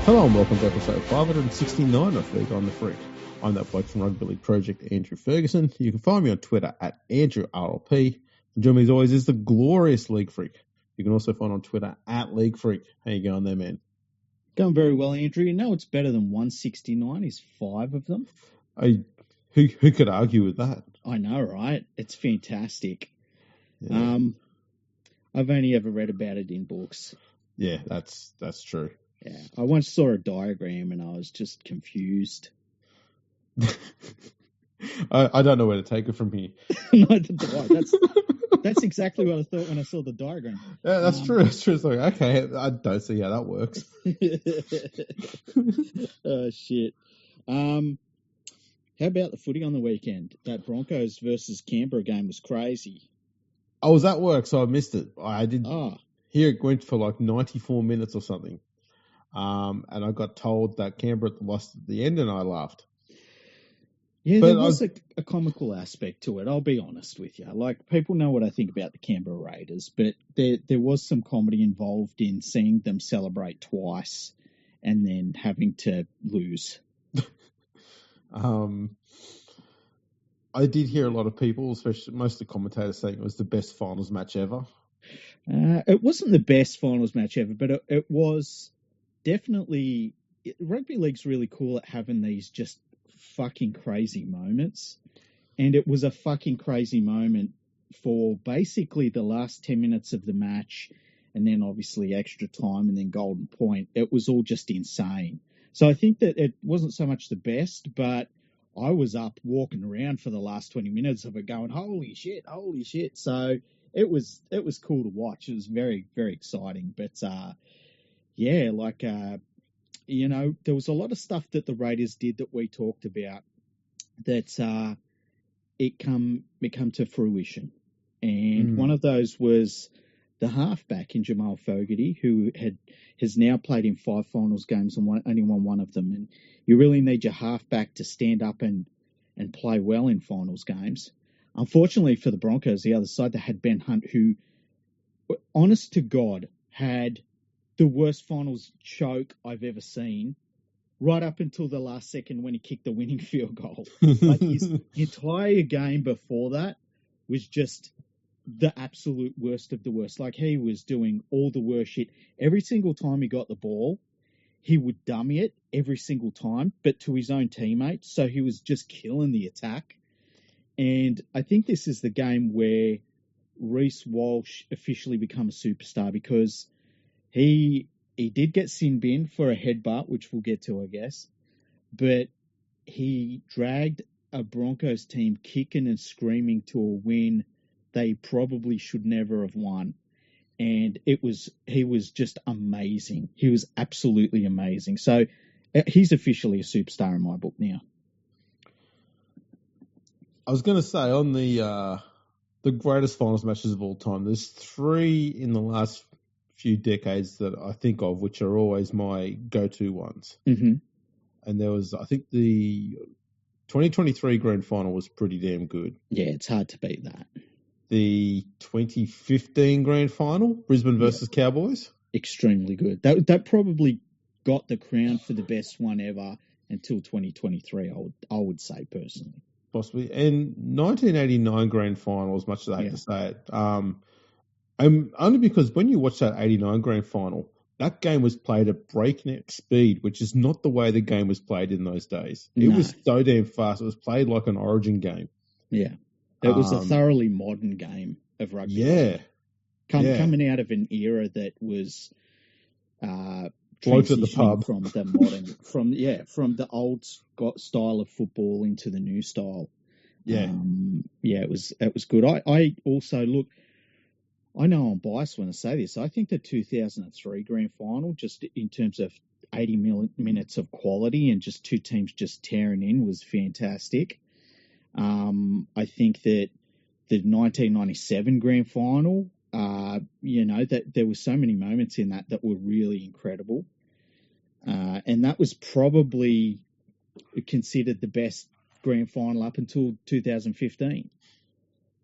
Hello and welcome to episode 569 of League on the Freak. I'm that bloke from Rugby League Project, Andrew Ferguson. You can find me on Twitter at AndrewRLP. And joining me as always is the glorious League Freak. You can also find on Twitter at LeagueFreak. How you going there, man? Going very well, Andrew. You know it's better than 169 is 5 of them. Who could argue with that? I know, right? It's fantastic. Yeah. I've only ever read about it in books. Yeah, that's true. Yeah, I once saw a diagram and I was just confused. I don't know where to take it from here. That's exactly what I thought when I saw the diagram. Yeah, that's true. It's true. It's like, okay, I don't see how that works. Oh, shit. How about the footy on the weekend? That Broncos versus Canberra game was crazy. I was at work, so I missed it. I did hear it went for like 94 minutes or something. And I got told that Canberra lost at the end, and I laughed. Yeah, but there was a comical aspect to it, I'll be honest with you. Like, people know what I think about the Canberra Raiders, but there was some comedy involved in seeing them celebrate twice and then having to lose. I did hear a lot of people, especially most of the commentators, saying it was the best finals match ever. It wasn't the best finals match ever, but it was definitely... Rugby League's really cool at having these just fucking crazy moments. And it was a fucking crazy moment for basically the last 10 minutes of the match, and then obviously extra time and then golden point. It was all just insane. So I think that it wasn't so much the best, but I was up walking around for the last 20 minutes of it going, holy shit. So it was cool to watch. It was very, very exciting. But there was a lot of stuff that the Raiders did that we talked about that it come to fruition. And one of those was the halfback in Jamal Fogarty, who has now played in 5 finals games and only won one of them. And you really need your halfback to stand up and play well in finals games. Unfortunately for the Broncos, the other side, they had Ben Hunt, who, honest to God, had the worst finals choke I've ever seen, right up until the last second when he kicked the winning field goal. Like, his entire game before that was just the absolute worst of the worst. Like, he was doing all the worst shit. Every single time he got the ball, he would dummy it every single time, but to his own teammates. So he was just killing the attack. And I think this is the game where Reece Walsh officially become a superstar, because he did get sin bin for a headbutt, which we'll get to, I guess. But he dragged a Broncos team kicking and screaming to a win they probably should never have won. And he was just amazing. He was absolutely amazing. So he's officially a superstar in my book now. I was going to say, on the greatest finals matches of all time, there's 3 in the last few decades that I think of, which are always my go-to ones. Mm-hmm. And there was, I think, the 2023 grand final was pretty damn good. Yeah, it's hard to beat that. The 2015 grand final, Brisbane versus Cowboys. Extremely good. That probably got the crown for the best one ever until 2023, I would say, personally. Possibly. And 1989 grand final, as much as I hate to say it, only because when you watch that 89 grand final, that game was played at breakneck speed, which is not the way the game was played in those days. It was so damn fast. It was played like an Origin game. Yeah. It was a thoroughly modern game of rugby. Yeah. Coming out of an era that was blokes at the pub from the modern, from the old style of football into the new style. Yeah. It was good. I also look. I know I'm biased when I say this. I think the 2003 grand final, just in terms of 80 minutes of quality and just 2 teams just tearing in, was fantastic. I think that the 1997 grand final, that there were so many moments in that were really incredible. And that was probably considered the best grand final up until 2015.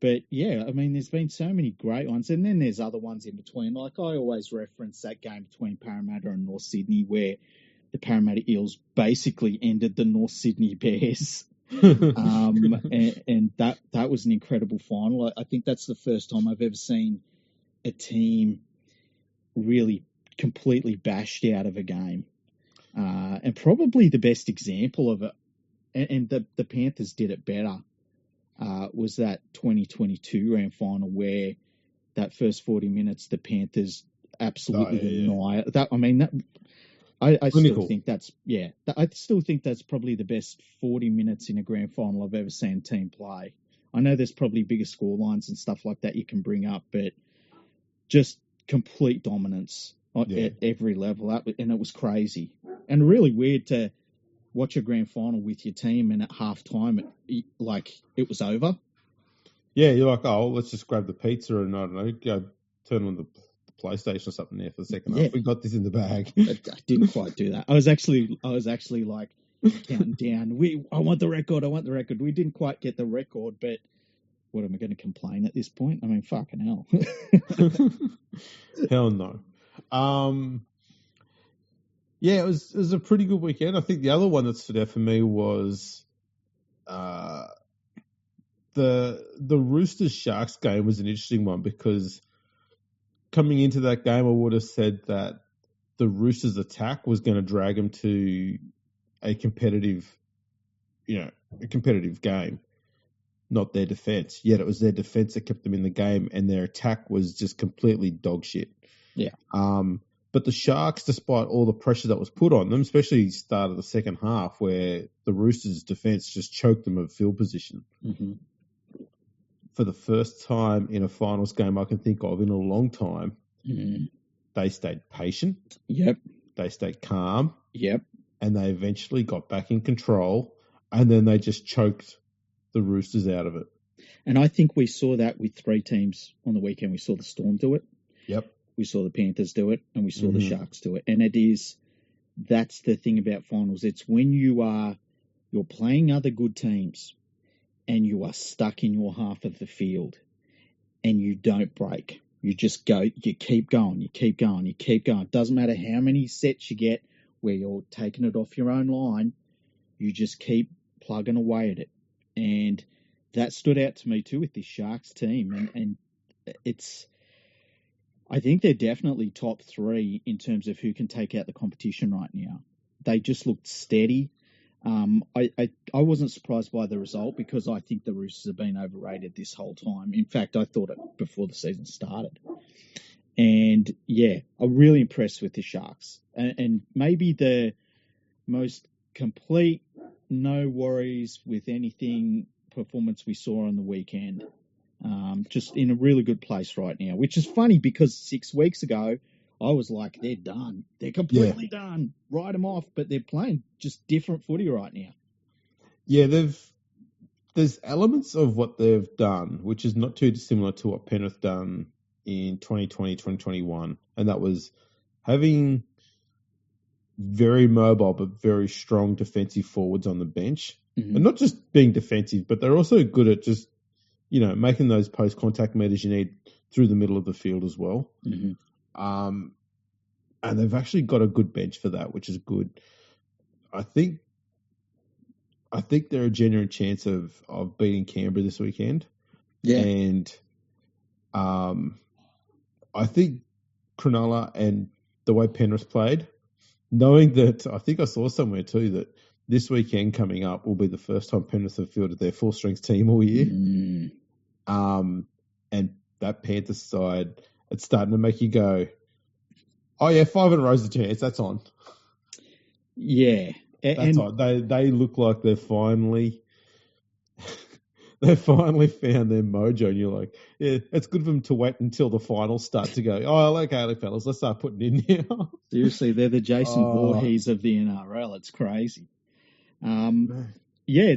But yeah, I mean, there's been so many great ones, and then there's other ones in between. Like, I always reference that game between Parramatta and North Sydney, where the Parramatta Eels basically ended the North Sydney Bears. And that was an incredible final. I think that's the first time I've ever seen a team really completely bashed out of a game. And probably the best example of it, and the Panthers did it better, was that 2022 grand final where that first 40 minutes the Panthers absolutely annihilated. I still think that's probably the best 40 minutes in a grand final I've ever seen a team play. I know there's probably bigger score lines and stuff like that you can bring up, but just complete dominance at every level. And it was crazy and really weird to watch a grand final with your team and at halftime, it was over. Yeah, you're like, oh, let's just grab the pizza and I don't know, go turn on the PlayStation or something there for the second half. We got this in the bag. I didn't quite do that. I was actually like counting down. I want the record. We didn't quite get the record, but what am I going to complain at this point? I mean, fucking hell. Hell no. Yeah, it was a pretty good weekend. I think the other one that stood out for me was the Roosters Sharks game was an interesting one because coming into that game, I would have said that the Roosters attack was going to drag them to a competitive game, not their defense. Yet it was their defense that kept them in the game, and their attack was just completely dog shit. Yeah. But the Sharks, despite all the pressure that was put on them, especially the start of the second half, where the Roosters' defense just choked them at field position. Mm-hmm. For the first time in a finals game I can think of in a long time, they stayed patient. Yep. They stayed calm. Yep. And they eventually got back in control, and then they just choked the Roosters out of it. And I think we saw that with three teams on the weekend. We saw the Storm do it. Yep. We saw the Panthers do it, and we saw the Sharks do it. And that's the thing about finals. It's when you're playing other good teams and you are stuck in your half of the field and you don't break. You just go, you keep going. It doesn't matter how many sets you get where you're taking it off your own line. You just keep plugging away at it. And that stood out to me too with this Sharks team. And I think they're definitely top three in terms of who can take out the competition right now. They just looked steady. I wasn't surprised by the result because I think the Roosters have been overrated this whole time. In fact, I thought it before the season started. And yeah, I'm really impressed with the Sharks. And maybe the most complete, no worries with anything performance we saw on the weekend. Just in a really good place right now, which is funny because 6 weeks ago, I was like, they're done. They're completely done. Write them off, but they're playing just different footy right now. Yeah, there's elements of what they've done, which is not too dissimilar to what Penrith done in 2020, 2021. And that was having very mobile but very strong defensive forwards on the bench. Mm-hmm. And not just being defensive, but they're also good at just, making those post-contact meters you need through the middle of the field as well. Mm-hmm. And they've actually got a good bench for that, which is good. I think they're a genuine chance of beating Canberra this weekend. Yeah. And I think Cronulla and the way Penrith played, knowing that I think I saw somewhere too that this weekend coming up will be the first time Penrith have fielded their full-strength team all year. Mm. And that Panthers side, it's starting to make you go, oh yeah, 5 in a row's a chance. That's on. Yeah, that's on. They look like they're finally found their mojo, and you're like, yeah, it's good for them to wait until the finals start to go. Oh, okay, fellas, let's start putting in here. Seriously, they're the Jason Voorhees of the NRL. It's crazy. Yeah,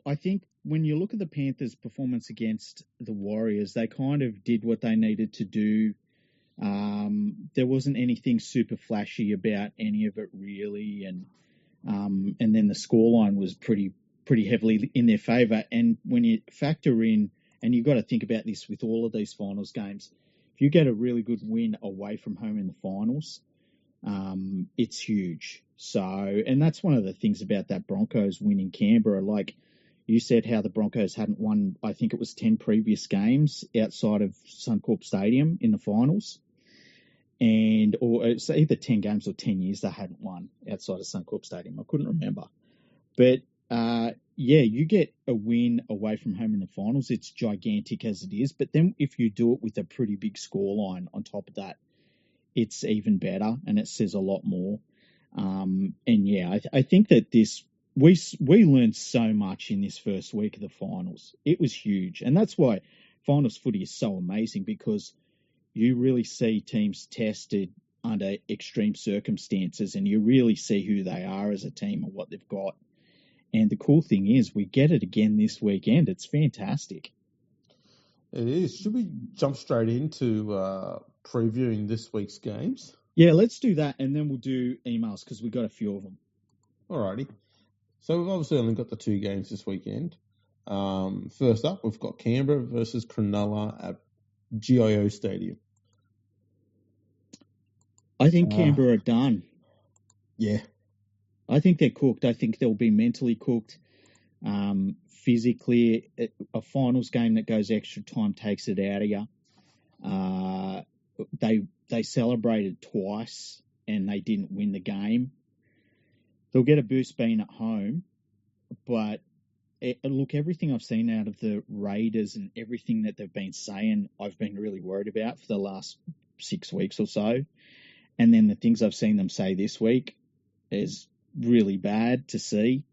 I think when you look at the Panthers' performance against the Warriors, they kind of did what they needed to do. There wasn't anything super flashy about any of it really, and then the scoreline was pretty heavily in their favour. And when you factor in, and you've got to think about this with all of these finals games, if you get a really good win away from home in the finals, it's huge. So, and that's one of the things about that Broncos win in Canberra. Like you said, how the Broncos hadn't won, I think it was 10 previous games outside of Suncorp Stadium in the finals. Or it's either 10 games or 10 years they hadn't won outside of Suncorp Stadium. I couldn't remember. But, you get a win away from home in the finals. It's gigantic as it is. But then if you do it with a pretty big scoreline on top of that, it's even better and it says a lot more. I think that we learned so much in this first week of the finals. It was huge. And that's why finals footy is so amazing, because you really see teams tested under extreme circumstances and you really see who they are as a team and what they've got. And the cool thing is we get it again this weekend. It's fantastic. It is. Should we jump straight into previewing this week's games? Yeah, let's do that, and then we'll do emails because we've got a few of them. Alrighty. So we've obviously only got the 2 games this weekend. First up, we've got Canberra versus Cronulla at GIO Stadium. I think Canberra are done. Yeah. I think they're cooked. I think they'll be mentally cooked. Physically, a finals game that goes extra time takes it out of you. They celebrated twice and they didn't win the game. They'll get a boost being at home, but look, everything I've seen out of the Raiders and everything that they've been saying, I've been really worried about for the last 6 weeks or so. And then the things I've seen them say this week is really bad to see.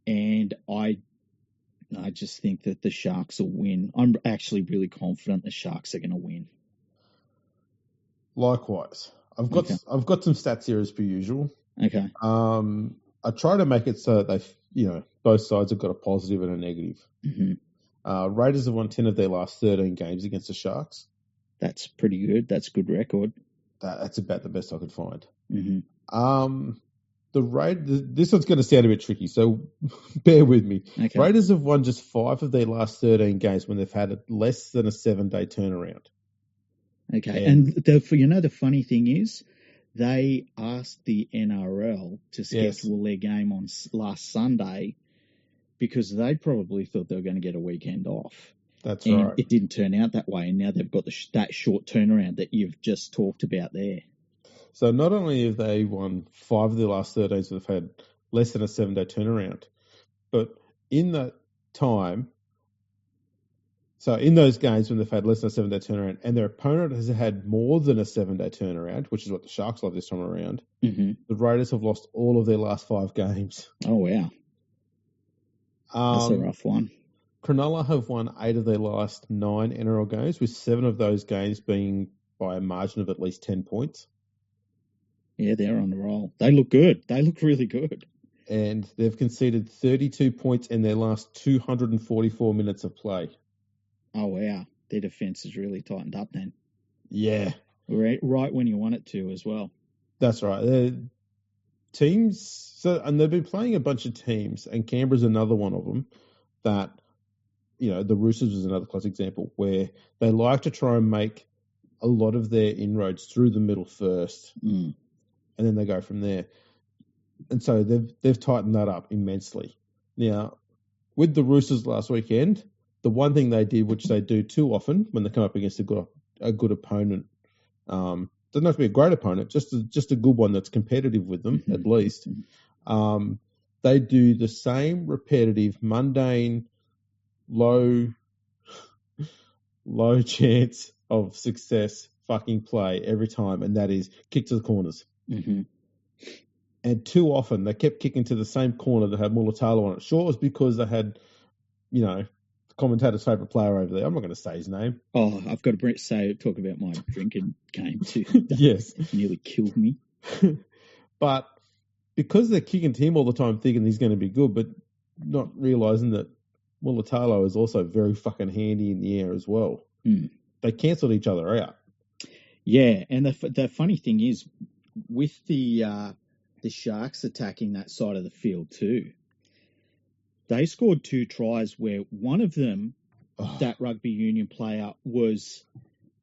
And I just think that the Sharks will win. I'm actually really confident the Sharks are going to win. Likewise. I've got some stats here as per usual. Okay. I try to make it so that both sides have got a positive and a negative. Mm-hmm. Raiders have won 10 of their last 13 games against the Sharks. That's pretty good. That's a good record. That's about the best I could find. Mm-hmm. This one's going to sound a bit tricky, so bear with me. Okay. Raiders have won just 5 of their last 13 games when they've had less than a 7-day turnaround. Okay, and the funny thing is, they asked the NRL to schedule their game on last Sunday because they probably thought they were going to get a weekend off. That's right. It didn't turn out that way, and now they've got that short turnaround that you've just talked about there. So not only have they won 5 of their last 13 when they've had less than a 7-day turnaround, but in that time, so in those games when they've had less than a 7-day turnaround and their opponent has had more than a 7-day turnaround, which is what the Sharks love this time around, mm-hmm. the Raiders have lost all of their last 5 games. Oh, wow. That's a rough one. Cronulla have won 8 of their last 9 NRL games, with 7 of those games being by a margin of at least 10 points. Yeah, they're on the roll. They look good. They look really good. And they've conceded 32 points in their last 244 minutes of play. Oh, wow. Their defence has really tightened up then. Yeah. Right when you want it to as well. That's right. And they've been playing a bunch of teams, and Canberra's another one of them, that, the Roosters was another classic example, where they like to try and make a lot of their inroads through the middle first, and then they go from there. And so they've tightened that up immensely. Now, with the Roosters last weekend, the one thing they did, which they do too often when they come up against a good opponent, doesn't have to be a great opponent, just a good one that's competitive with them, at least. They do the same repetitive, mundane, low chance of success fucking play every time, and that is kick to the corners. Mm-hmm. And too often they kept kicking to the same corner that had Mulatalo on it. Sure, it was because they had, the commentator's favourite player over there. I'm not going to say his name. Oh, I've got to talk about my drinking game too. Yes. Nearly killed me. But because they're kicking to him all the time thinking he's going to be good, but not realising that Mulatalo is also very fucking handy in the air as well. They cancelled each other out. Yeah, and the funny thing is, with the Sharks attacking that side of the field too, they scored 2 tries where one of them, that rugby union player, was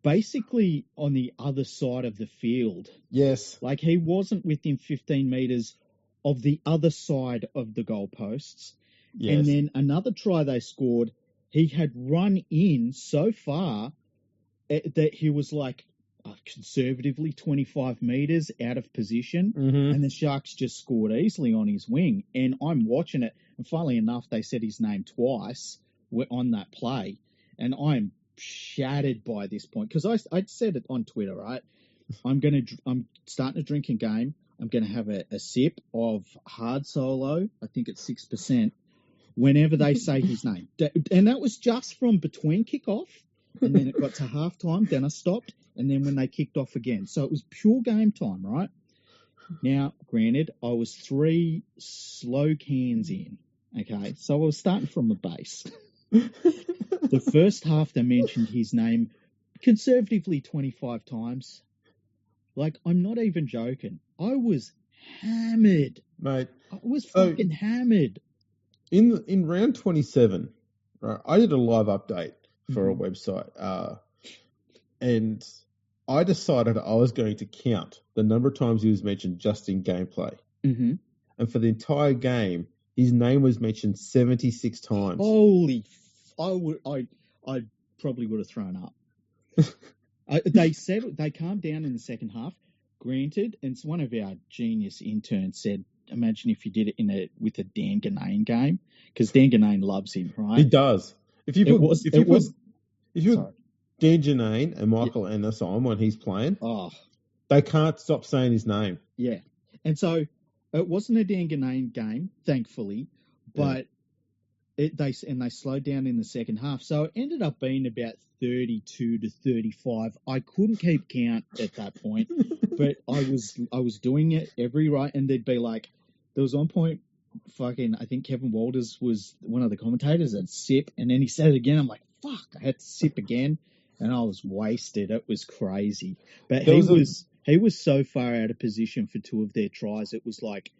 basically on the other side of the field. Yes. Like, he wasn't within 15 metres of the other side of the goalposts. Yes. And then another try they scored, he had run in so far that he was like conservatively 25 metres out of position. Mm-hmm. And the Sharks just scored easily on his wing. And I'm watching it. And funnily enough, they said his name twice on that play. And I'm shattered by this point because I said it on Twitter, right? I'm starting to drink a game. I'm going to have a sip of hard solo. I think it's 6%. Whenever they say his name, and that was just from between kickoff, and then it got to halftime. Then I stopped, and then when they kicked off again, so it was pure game time, right? Now, granted, I was 3 slow cans in. Okay, so I was starting from the base. The first half, they mentioned his name conservatively 25 times. Like, I'm not even joking. I was hammered. Mate. I was fucking hammered. In round 27, right, I did a live update for a website. And I decided I was going to count the number of times he was mentioned just in gameplay. Mm-hmm. And for the entire game, his name was mentioned 76 times. Holy... I probably would have thrown up. They said they calmed down in the second half. Granted, and one of our genius interns said, imagine if you did it with a Dan Ganane game, because Dan Ganane loves him, right? He does. If you put Dan Ganane and Michael Ennis on when he's playing, they can't stop saying his name. Yeah, and so it wasn't a Dan Ganane game, thankfully, but they slowed down in the second half, so it ended up being about 32 to 35. I couldn't keep count at that point, but I was doing it every right, and there'd be like, there was one point, I think Kevin Walters was one of the commentators at sip, and then he said it again. I'm like, fuck, I had to sip again, and I was wasted. It was crazy, but he was so far out of position for 2 of their tries. It was like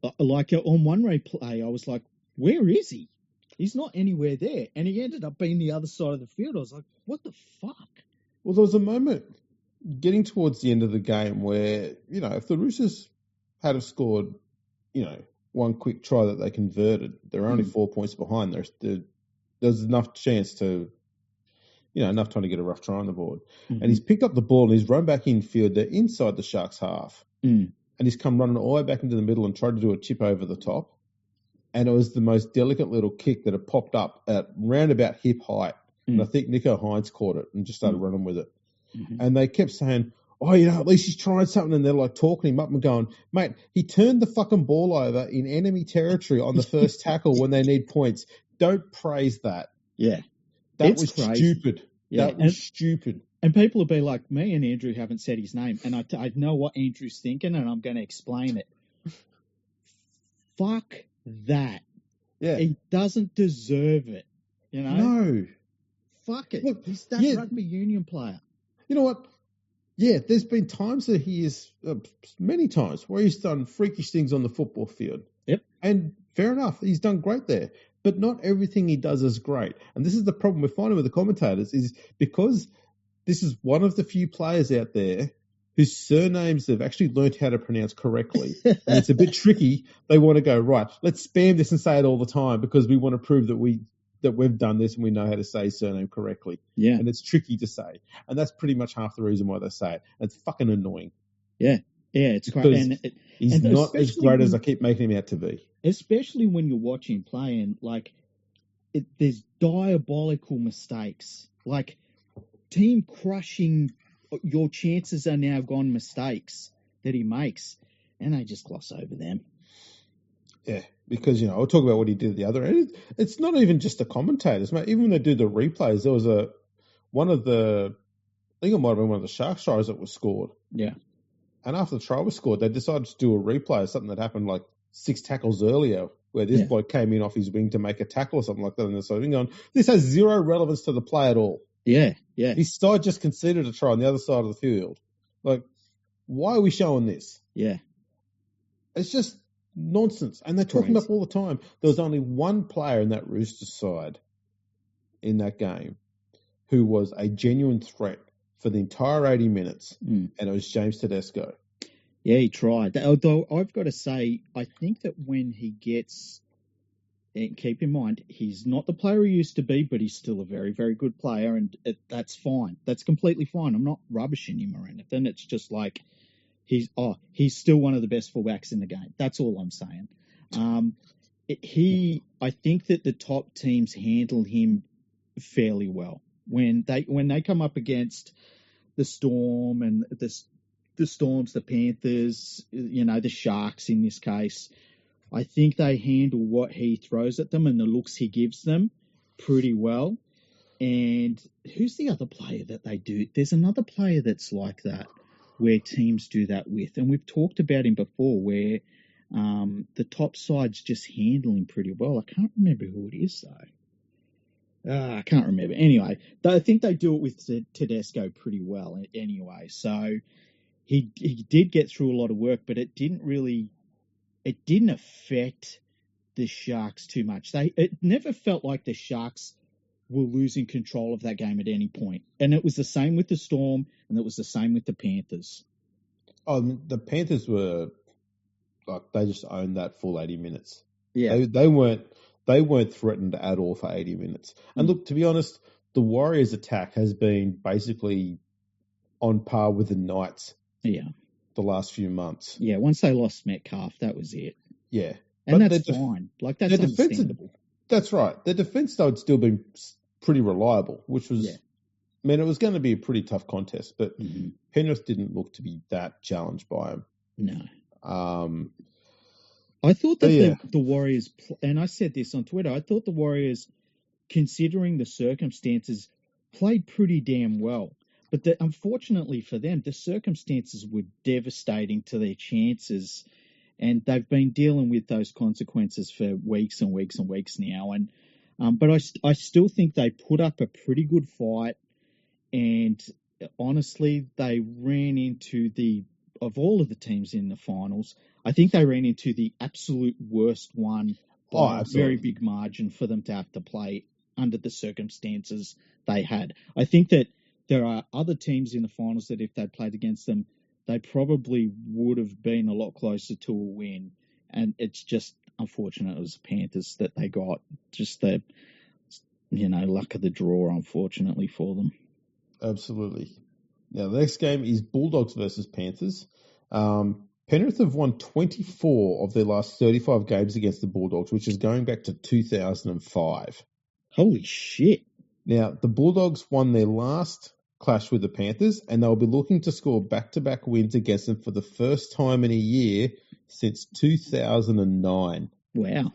on one replay, I was like, where is he? He's not anywhere there. And he ended up being the other side of the field. I was like, what the fuck? Well, there was a moment getting towards the end of the game where, if the Roosters had have scored, one quick try that they converted, they're only 4 points behind. There's enough chance to, enough time to get a rough try on the board. Mm-hmm. And he's picked up the ball and he's run back in field. They're inside the Sharks half. And he's come running all the way back into the middle and tried to do a tip over the top. And it was the most delicate little kick that had popped up at round about hip height. And I think Nico Hines caught it and just started running with it. Mm-hmm. And they kept saying, at least he's trying something. And they're like talking him up and going, mate, he turned the fucking ball over in enemy territory on the first tackle when they need points. Don't praise that. Yeah. That was stupid. Yeah. That was stupid. And people will be like, me and Andrew haven't said his name. And I know what Andrew's thinking, and I'm going to explain it. Fuck that. Yeah. He doesn't deserve it. No. Fuck it. Look, he's that rugby union player. You know what? Yeah, there's been times that he is, many times, where he's done freakish things on the football field. Yep. And fair enough, he's done great there. But not everything he does is great. And this is the problem we're finding with the commentators, is because this is one of the few players out there whose surnames they've actually learned how to pronounce correctly. And it's a bit tricky. They want to go, right, let's spam this and say it all the time because we want to prove that we've done this and we know how to say his surname correctly. Yeah. And it's tricky to say. And that's pretty much half the reason why they say it. And it's fucking annoying. Yeah. Yeah, it's great. He's not as great as I keep making him out to be. Especially when you're watching play and, there's diabolical mistakes. Like, team crushing, your chances are now gone mistakes that he makes. And they just gloss over them. Yeah, because, I'll talk about what he did at the other end. It's not even just the commentators, mate. Even when they do the replays, there was I think it might have been one of the Sharks tries that was scored. Yeah. And after the try was scored, they decided to do a replay of something that happened 6 tackles earlier, where this bloke came in off his wing to make a tackle or something like that. And they're sort of going, this has zero relevance to the play at all. Yeah, yeah. His side just conceded a try on the other side of the field. Why are we showing this? Yeah. It's just nonsense. And they're talking up all the time. There was only one player in that Roosters side in that game who was a genuine threat for the entire 80 minutes, and it was James Tedesco. Yeah, he tried. Although I've got to say, I think that when he gets, and keep in mind, he's not the player he used to be, but he's still a very, very good player, and that's fine. That's completely fine. I'm not rubbishing him or anything. It's just like he's still one of the best fullbacks in the game. That's all I'm saying. I think that the top teams handle him fairly well when they come up against the Storm and the Storms, the Panthers, the Sharks in this case. I think they handle what he throws at them and the looks he gives them pretty well. And who's the other player that they do? There's another player that's like that, where teams do that with. And we've talked about him before, where the top sides just handle him pretty well. I can't remember who it is, though. I can't remember. Anyway, I think they do it with Tedesco pretty well anyway. So he did get through a lot of work, but it didn't affect the Sharks too much. It never felt like the Sharks were losing control of that game at any point. And it was the same with the Storm, and it was the same with the Panthers. The Panthers were they just owned that full 80 minutes. Yeah. They weren't threatened at all for 80 minutes. And look, to be honest, the Warriors' attack has been basically on par with the Knights. Yeah. The last few months. Yeah, once they lost Metcalf, that was it. Yeah. And that's fine. That's understandable. That's right. Their defence, though, had still been pretty reliable, which was, it was going to be a pretty tough contest, but Penrith didn't look to be that challenged by him. No. I thought that the Warriors, and I said this on Twitter, I thought the Warriors, considering the circumstances, played pretty damn well. But unfortunately for them, the circumstances were devastating to their chances, and they've been dealing with those consequences for weeks and weeks and weeks now. And but I still think they put up a pretty good fight, and honestly, they ran into of all of the teams in the finals, I think they ran into the absolute worst one by a very big margin for them to have to play under the circumstances they had. I think that there are other teams in the finals that if they'd played against them, they probably would have been a lot closer to a win. And it's just unfortunate it was the Panthers that they got. Just the, luck of the draw, unfortunately, for them. Absolutely. Now, the next game is Bulldogs versus Panthers. Penrith have won 24 of their last 35 games against the Bulldogs, which is going back to 2005. Holy shit. Now, the Bulldogs won their last clash with the Panthers, and they'll be looking to score back-to-back wins against them for the first time in a year since 2009. Wow.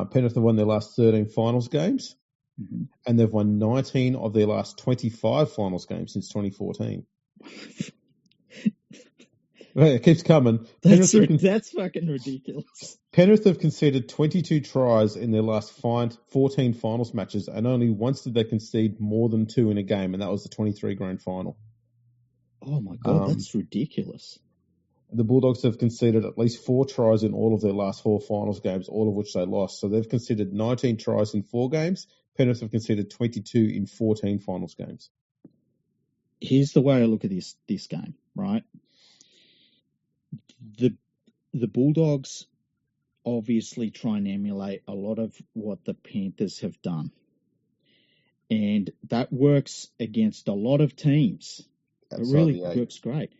Penrith have won their last 13 finals games, and they've won 19 of their last 25 finals games since 2014. It keeps coming. That's fucking ridiculous. Penrith have conceded 22 tries in their last 14 finals matches, and only once did they concede more than 2 in a game, and that was the 23 grand final. Oh my God, that's ridiculous. The Bulldogs have conceded at least 4 tries in all of their last 4 finals games, all of which they lost. So they've conceded 19 tries in 4 games. Penrith have conceded 22 in 14 finals games. Here's the way I look at this game, right? The Bulldogs obviously try and emulate a lot of what the Panthers have done. And that works against a lot of teams. It really works great.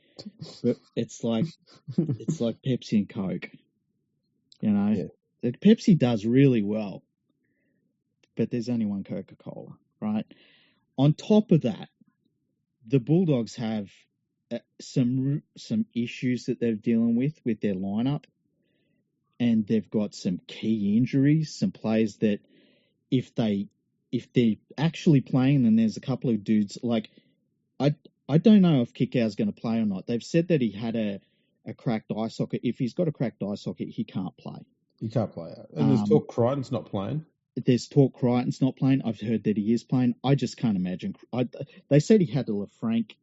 But it's like Pepsi and Coke. The Pepsi does really well, but there's only one Coca-Cola, right? On top of that, the Bulldogs have some issues that they're dealing with their lineup, and they've got some key injuries, some players that if they're actually playing, then there's a couple of dudes like I don't know if Kikau's going to play or not. They've said that he had a cracked eye socket. If he's got a cracked eye socket, he can't play. He can't play. And there's talk Crichton's not playing. There's talk Crichton's not playing. I've heard that he is playing. I just can't imagine. They said he had a LeFranc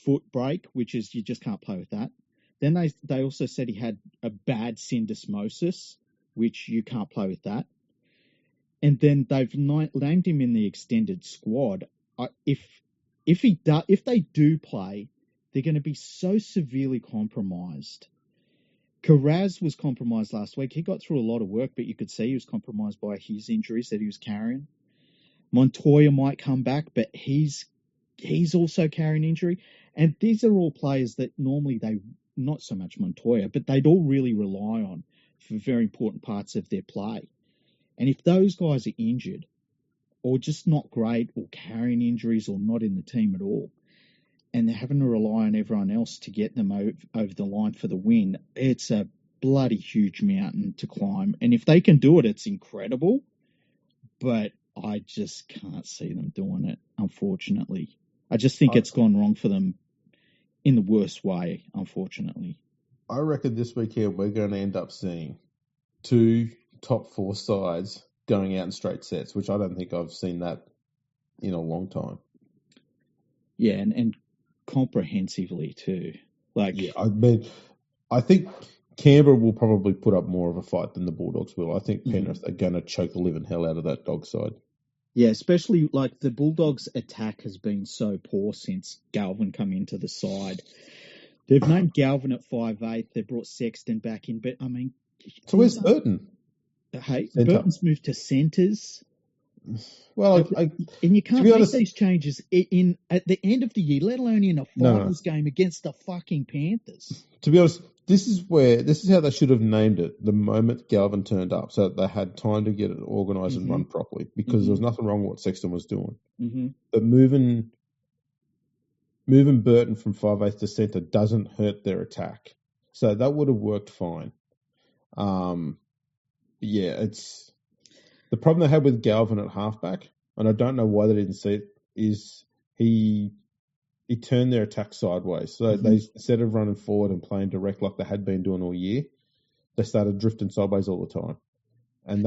foot break, which is you just can't play with that. Then they also said he had a bad syndesmosis, which you can't play with that. And then they've named him in the extended squad. if they do play, they're going to be so severely compromised. Carraz was compromised last week. He got through a lot of work, but you could see he was compromised by his injuries that he was carrying. Montoya might come back, but he's also carrying injury. And these are all players that normally not so much Montoya, but they'd all really rely on for very important parts of their play. And if those guys are injured or just not great or carrying injuries or not in the team at all, and they're having to rely on everyone else to get them over the line for the win, it's a bloody huge mountain to climb. And if they can do it, it's incredible. But I just can't see them doing it, unfortunately. I just think it's gone wrong for them in the worst way, unfortunately. I reckon this weekend we're going to end up seeing 2 top 4 sides going out in straight sets, which I don't think I've seen that in a long time. Yeah, and comprehensively too. I think Canberra will probably put up more of a fight than the Bulldogs will. I think Penrith are going to choke the living hell out of that dog side. Yeah, especially like the Bulldogs' attack has been so poor since Galvin come into the side. They've named Galvin at 5'8". They brought Sexton back in, but I mean, so where's Burton? Hey, Burton's moved to centres. Well, and you can't make these changes at the end of the year, let alone in a finals game against the fucking Panthers. To be honest, this is how they should have named it the moment Galvin turned up, so that they had time to get it organised and run properly, because there was nothing wrong with what Sexton was doing. But moving Burton from 5'8" to centre doesn't hurt their attack, so that would have worked fine. It's the problem they had with Galvin at halfback, and I don't know why they didn't see it, is he turned their attack sideways. So they, instead of running forward and playing direct like they had been doing all year, they started drifting sideways all the time. And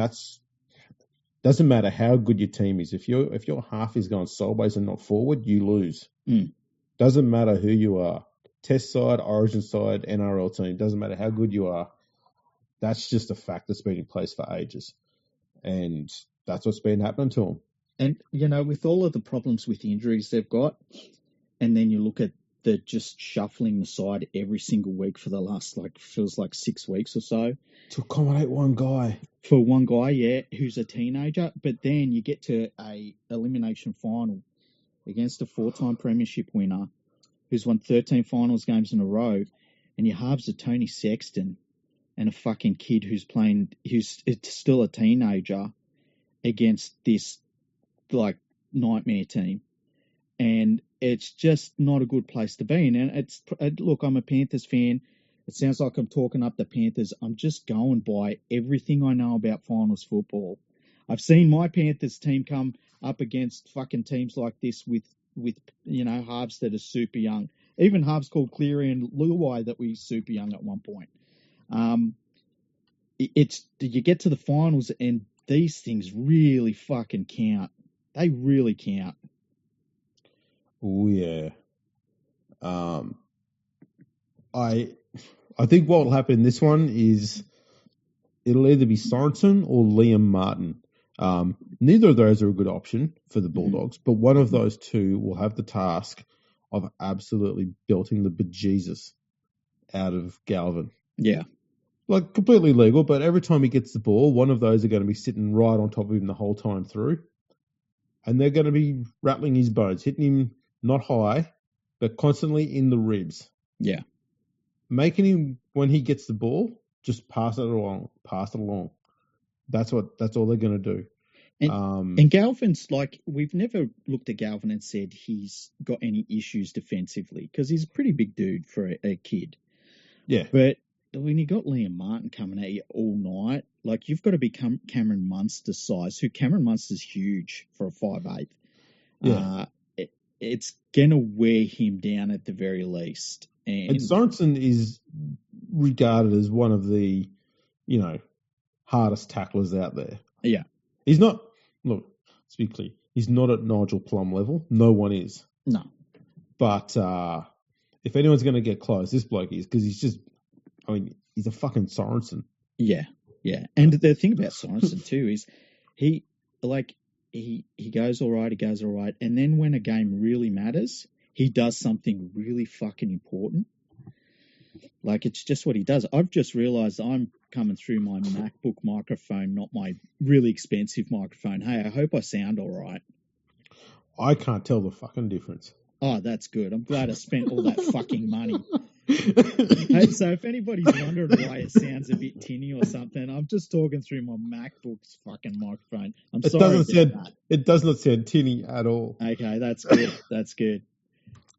doesn't matter how good your team is. If your half is going sideways and not forward, you lose. Doesn't matter who you are. Test side, Origin side, NRL team, doesn't matter how good you are. That's just a fact that's been in place for ages. And that's what's been happening to them. And, with all of the problems with the injuries they've got, and then you look at the just shuffling the side every single week for the last, feels like 6 weeks or so. To accommodate one guy. For one guy, yeah, who's a teenager. But then you get to a elimination final against a 4-time premiership winner who's won 13 finals games in a row, and you halves a Tony Sexton and a fucking kid who's still a teenager against this, nightmare team. And it's just not a good place to be in. And look, I'm a Panthers fan. It sounds like I'm talking up the Panthers. I'm just going by everything I know about finals football. I've seen my Panthers team come up against fucking teams like this with halves that are super young. Even halves called Cleary and Luai that were super young at one point. You get to the finals and these things really fucking count. They really count. Oh yeah. I think what will happen in this one is it'll either be Sorensen or Liam Martin. Neither of those are a good option for the Bulldogs, but one of those two will have the task of absolutely belting the bejesus out of Galvin. Yeah. Completely legal, but every time he gets the ball, one of those are going to be sitting right on top of him the whole time through. And they're going to be rattling his bones, hitting him not high, but constantly in the ribs. Yeah. Making him, when he gets the ball, just pass it along. That's all they're going to do. And Galvin's we've never looked at Galvin and said he's got any issues defensively, because he's a pretty big dude for a kid. Yeah. But when you got Liam Martin coming at you all night, you've got to be Cameron Munster's size, who Cameron Munster's huge for a 5'8". Yeah. It's going to wear him down at the very least. And Sorensen is regarded as one of the, hardest tacklers out there. Yeah. He's not, look, let's be clear, he's not at Nigel Plum level. No one is. No. But if anyone's going to get close, this bloke is, because he's a fucking Sorensen. Yeah, yeah. And the thing about Sorensen too is he, he goes all right, and then when a game really matters, he does something really fucking important. Like, it's just what he does. I've just realised I'm coming through my MacBook microphone, not my really expensive microphone. Hey, I hope I sound all right. I can't tell the fucking difference. Oh, that's good. I'm glad I spent all that fucking money. Hey, so if anybody's wondering why it sounds a bit tinny or something, I'm just talking through my MacBook's fucking microphone. It does not sound tinny at all. Okay, that's good. That's good.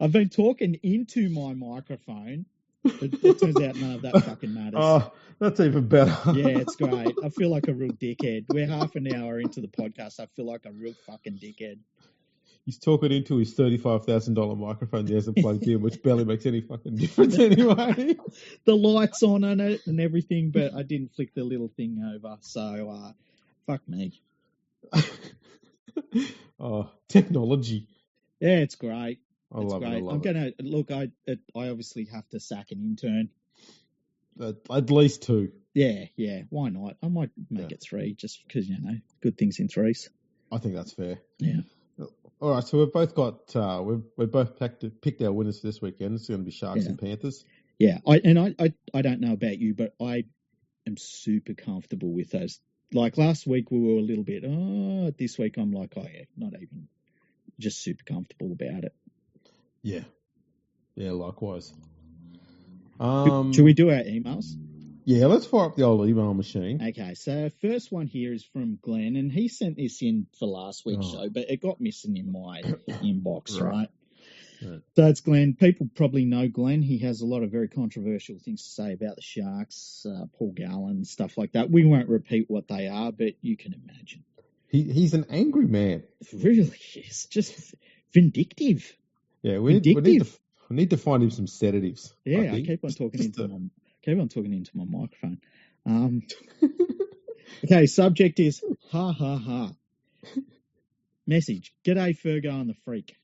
I've been talking into my microphone. It turns out none of that fucking matters. Oh, that's even better. Yeah, it's great. I feel like a real dickhead. We're half an hour into the podcast. I feel like a real fucking dickhead. He's talking into his $35,000 microphone that hasn't plugged in, which barely makes any fucking difference anyway. The light's on it and everything, but I didn't flick the little thing over, so fuck me. Oh, technology. Yeah, it's great. I love it. I'm gonna look. I obviously have to sack an intern. At least 2. Yeah. Why not? I might make it 3, just because good things in 3s. I think that's fair. Yeah. All right, so we've both got we've both picked our winners for this weekend. It's going to be Sharks and Panthers. Yeah, I don't know about you, but I am super comfortable with those. Like last week, we were a little bit. This week I'm like, not even. Just super comfortable about it. Yeah, likewise. Should we do our emails? Yeah, let's fire up the old email machine. Okay, so first one here is from Glenn, and he sent this in for last week's show, but it got missing in my inbox, right? So it's Glenn. People probably know Glenn. He has a lot of very controversial things to say about the Sharks, Paul Gallen, stuff like that. We won't repeat what they are, but you can imagine. He's an angry man. Really is. Just vindictive. Yeah, we need to find him some sedatives. Yeah, I keep on talking into my microphone. Okay, subject is ha ha ha. Message: G'day Fergo and the Freak.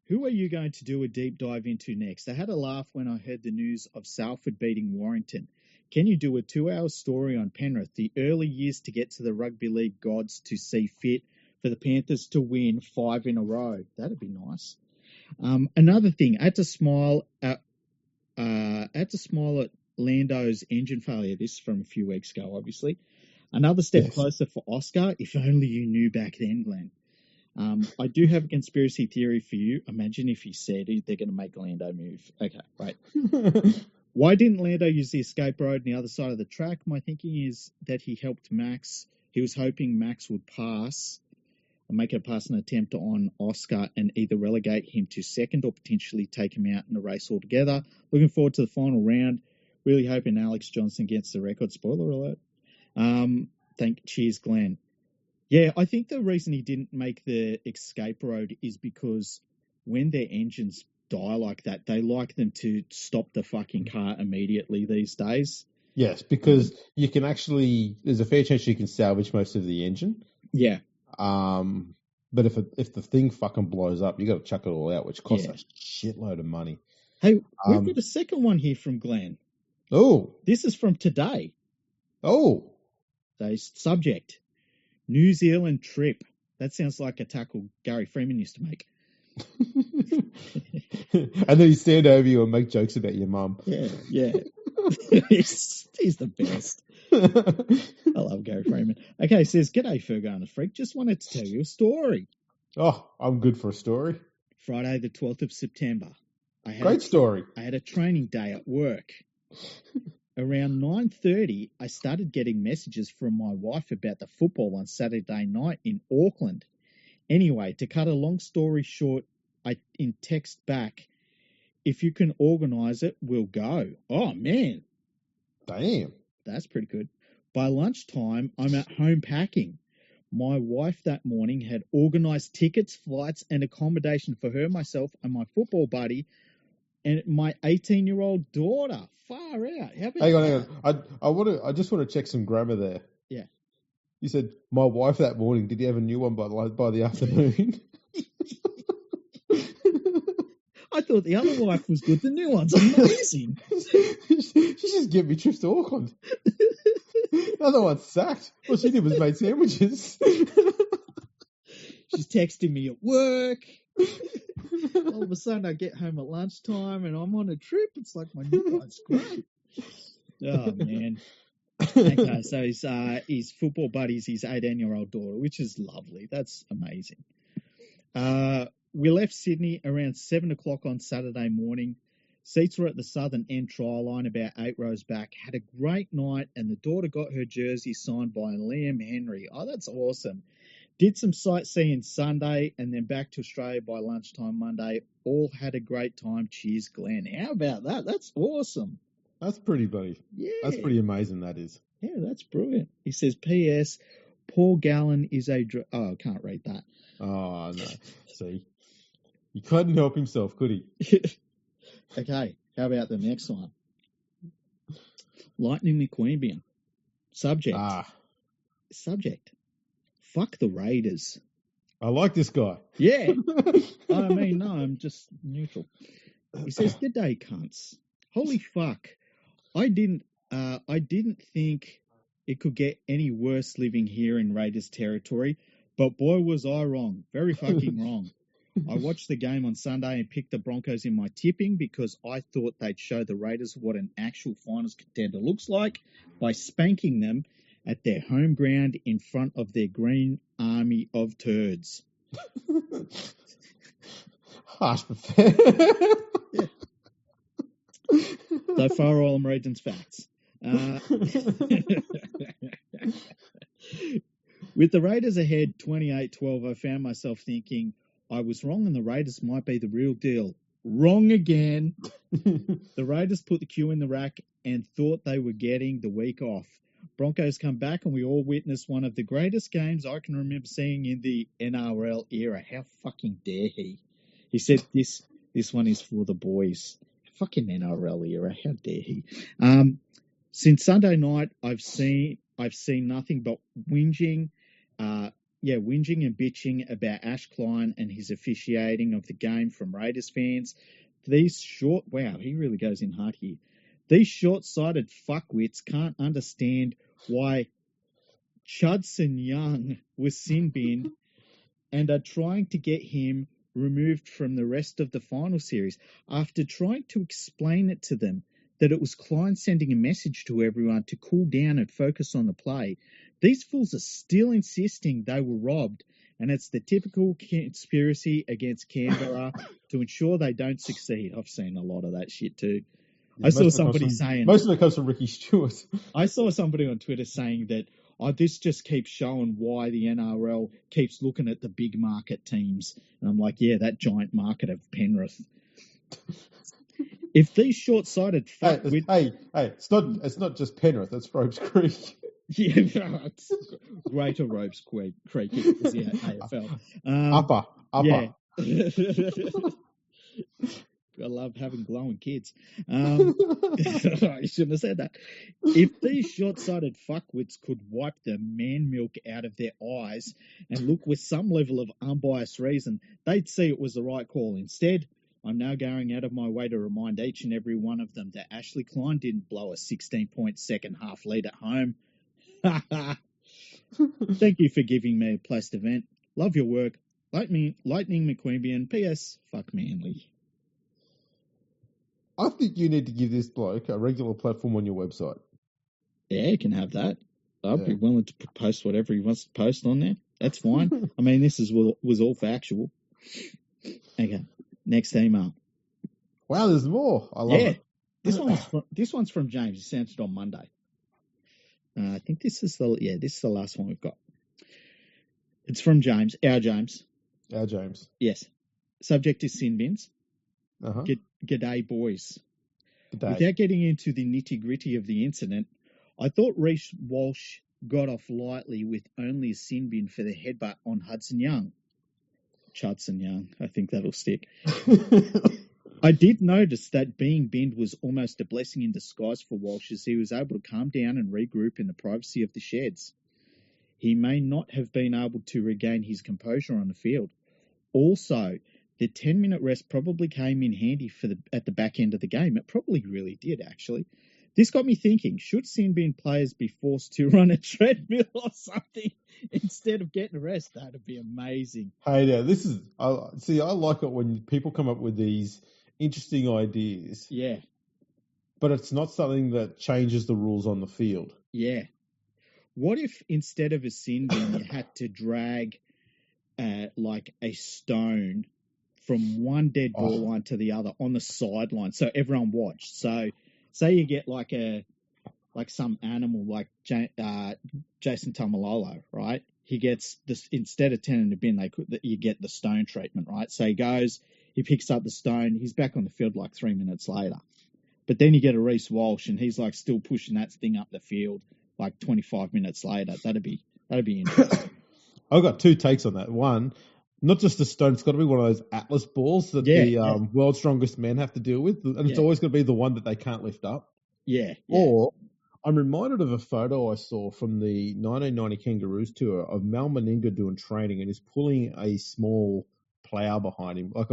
Who are you going to do a deep dive into next? I had a laugh when I heard the news of Salford beating Warrington. Can you do a 2-hour story on Penrith, the early years to get to the Rugby League gods to see fit for the Panthers to win 5 in a row? That'd be nice. Another thing, I had to smile at Lando's engine failure. This is from a few weeks ago, obviously. Another step closer for Oscar. If only you knew back then, Glenn. I do have a conspiracy theory for you. Imagine if he said they're going to make Lando move. Okay, right. Why didn't Lando use the escape road on the other side of the track? My thinking is that he helped Max. He was hoping Max would pass and make a passing attempt on Oscar and either relegate him to second or potentially take him out in the race altogether. Looking forward to the final round. Really hoping Alex Johnson gets the record. Spoiler alert. Cheers, Glenn. Yeah, I think the reason he didn't make the escape road is because when their engines die like that, they like them to stop the fucking car immediately these days. Yes, because you can there's a fair chance you can salvage most of the engine. Yeah. But if the thing fucking blows up, you got to chuck it all out, which costs a shitload of money. Hey, we've got a second one here from Glenn. Oh. This is from today. Oh. So subject: New Zealand trip. That sounds like a tackle Gary Freeman used to make. And then you stand over you and make jokes about your mum. Yeah. He's the best. I love Gary Freeman. Okay, says, G'day, Fergo and the Freak. Just wanted to tell you a story. Oh, I'm good for a story. Friday the 12th of September. Great story. I had a training day at work. Around 9:30, I started getting messages from my wife about the football on Saturday night in Auckland. Anyway, to cut a long story short, I in text back, if you can organise it, we'll go. Oh, man. Damn. That's pretty good. By lunchtime, I'm at home packing. My wife that morning had organised tickets, flights and accommodation for her, myself and my football buddy and my 18-year-old daughter. Far out. How about hang on. I just want to check some grammar there. Yeah. You said, my wife that morning. Did you have a new one by the afternoon? I thought the other wife was good. The new one's amazing. She just gave me trips to Auckland. The other one's sacked. All she did was make sandwiches. She's texting me at work. All of a sudden, I get home at lunchtime and I'm on a trip. It's like my new guy's great. Oh, man. Okay, so his football buddy's his 18-year-old daughter, which is lovely. That's amazing. We left Sydney around 7 o'clock on Saturday morning. Seats were at the southern end trial line about 8 rows back. Had a great night, and the daughter got her jersey signed by Liam Henry. Oh, that's awesome. Did some sightseeing Sunday and then back to Australia by lunchtime Monday. All had a great time. Cheers, Glenn. How about that? That's awesome. That's pretty, buddy. Yeah. That's pretty amazing, that is. Yeah, that's brilliant. He says, P.S. Paul Gallen is a... I can't read that. Oh, no. See? He couldn't help himself, could he? Okay, how about the next one? Lightning McQueenian. Subject. Subject. Fuck the Raiders. I like this guy. Yeah. I mean, no, I'm just neutral. He says, "Good day, cunts. Holy fuck. I didn't think it could get any worse living here in Raiders territory, but boy was I wrong. Very fucking wrong. I watched the game on Sunday and picked the Broncos in my tipping because I thought they'd show the Raiders what an actual finals contender looks like by spanking them at their home ground in front of their green army of turds." Harsh but fair. Yeah. So far, all I'm reading's facts. With the Raiders ahead 28-12, I found myself thinking I was wrong and the Raiders might be the real deal. Wrong again. The Raiders put the cue in the rack and thought they were getting the week off. Broncos come back and we all witnessed one of the greatest games I can remember seeing in the NRL era. How fucking dare he? He said this one is for the boys. Fucking NRL era. How dare he? Since Sunday night, I've seen nothing but whinging and bitching about Ash Klein and his officiating of the game from Raiders fans. He really goes in hard here. These short-sighted fuckwits can't understand why Chudson Young was sin-binned and are trying to get him removed from the rest of the final series after trying to explain it to them that it was Klein sending a message to everyone to cool down and focus on the play. These fools are still insisting they were robbed, and it's the typical conspiracy against Canberra to ensure they don't succeed. I've seen a lot of that shit too. Yeah, I saw somebody saying... Most of it comes from Ricky Stewart. I saw somebody on Twitter saying that, this just keeps showing why the NRL keeps looking at the big market teams. And I'm like, yeah, that giant market of Penrith. If these short-sighted it's not just Penrith, it's Ropes Creek. Yeah, it's Greater Ropes Creek is the AFL. Upper. Yeah. I love having glowing kids. I shouldn't have said that. If these short-sighted fuckwits could wipe the man milk out of their eyes and look with some level of unbiased reason, they'd see it was the right call. Instead, I'm now going out of my way to remind each and every one of them that Ashley Klein didn't blow a 16-point second half lead at home. Thank you for giving me a placed event. Love your work. Lightning McQueenian. P.S. Fuck Manly. I think you need to give this bloke a regular platform on your website. Yeah, you can have that. I'd be willing to post whatever he wants to post on there. That's fine. I mean, this was all factual. Okay, next email. Wow, there's more. I love it. This one's from James. He sent it on Monday. I think this is the last one we've got. It's from James. Our James. Yes. Subject is sin bins. Uh-huh. G'day, boys. G'day. Without getting into the nitty-gritty of the incident, I thought Reece Walsh got off lightly with only a sin bin for the headbutt on Hudson Young. I think that'll stick. I did notice that being binned was almost a blessing in disguise for Walsh, as he was able to calm down and regroup in the privacy of the sheds. He may not have been able to regain his composure on the field. Also, the 10-minute rest probably came in handy at the back end of the game. It probably really did, actually. This got me thinking, should sin bin players be forced to run a treadmill or something instead of getting a rest? That'd be amazing. Hey, now, I like it when people come up with these interesting ideas. Yeah. But it's not something that changes the rules on the field. Yeah. What if instead of a sin bin, you had to drag like a stone from one dead ball line to the other on the sideline so everyone watched? So say you get like some animal like Jason Tamalolo, right? He gets this, instead of 10 in the bin, you get the stone treatment, right? So he picks up the stone, he's back on the field like 3 minutes later. But then you get a Reece Walsh and he's like still pushing that thing up the field like 25 minutes later. That'd be interesting. I've got two takes on that. One, not just the stone, it's got to be one of those Atlas balls that the world's strongest men have to deal with. And it's always going to be the one that they can't lift up. Yeah. Or I'm reminded of a photo I saw from the 1990 Kangaroos tour of Mal Meninga doing training, and he's pulling a small plough behind him, like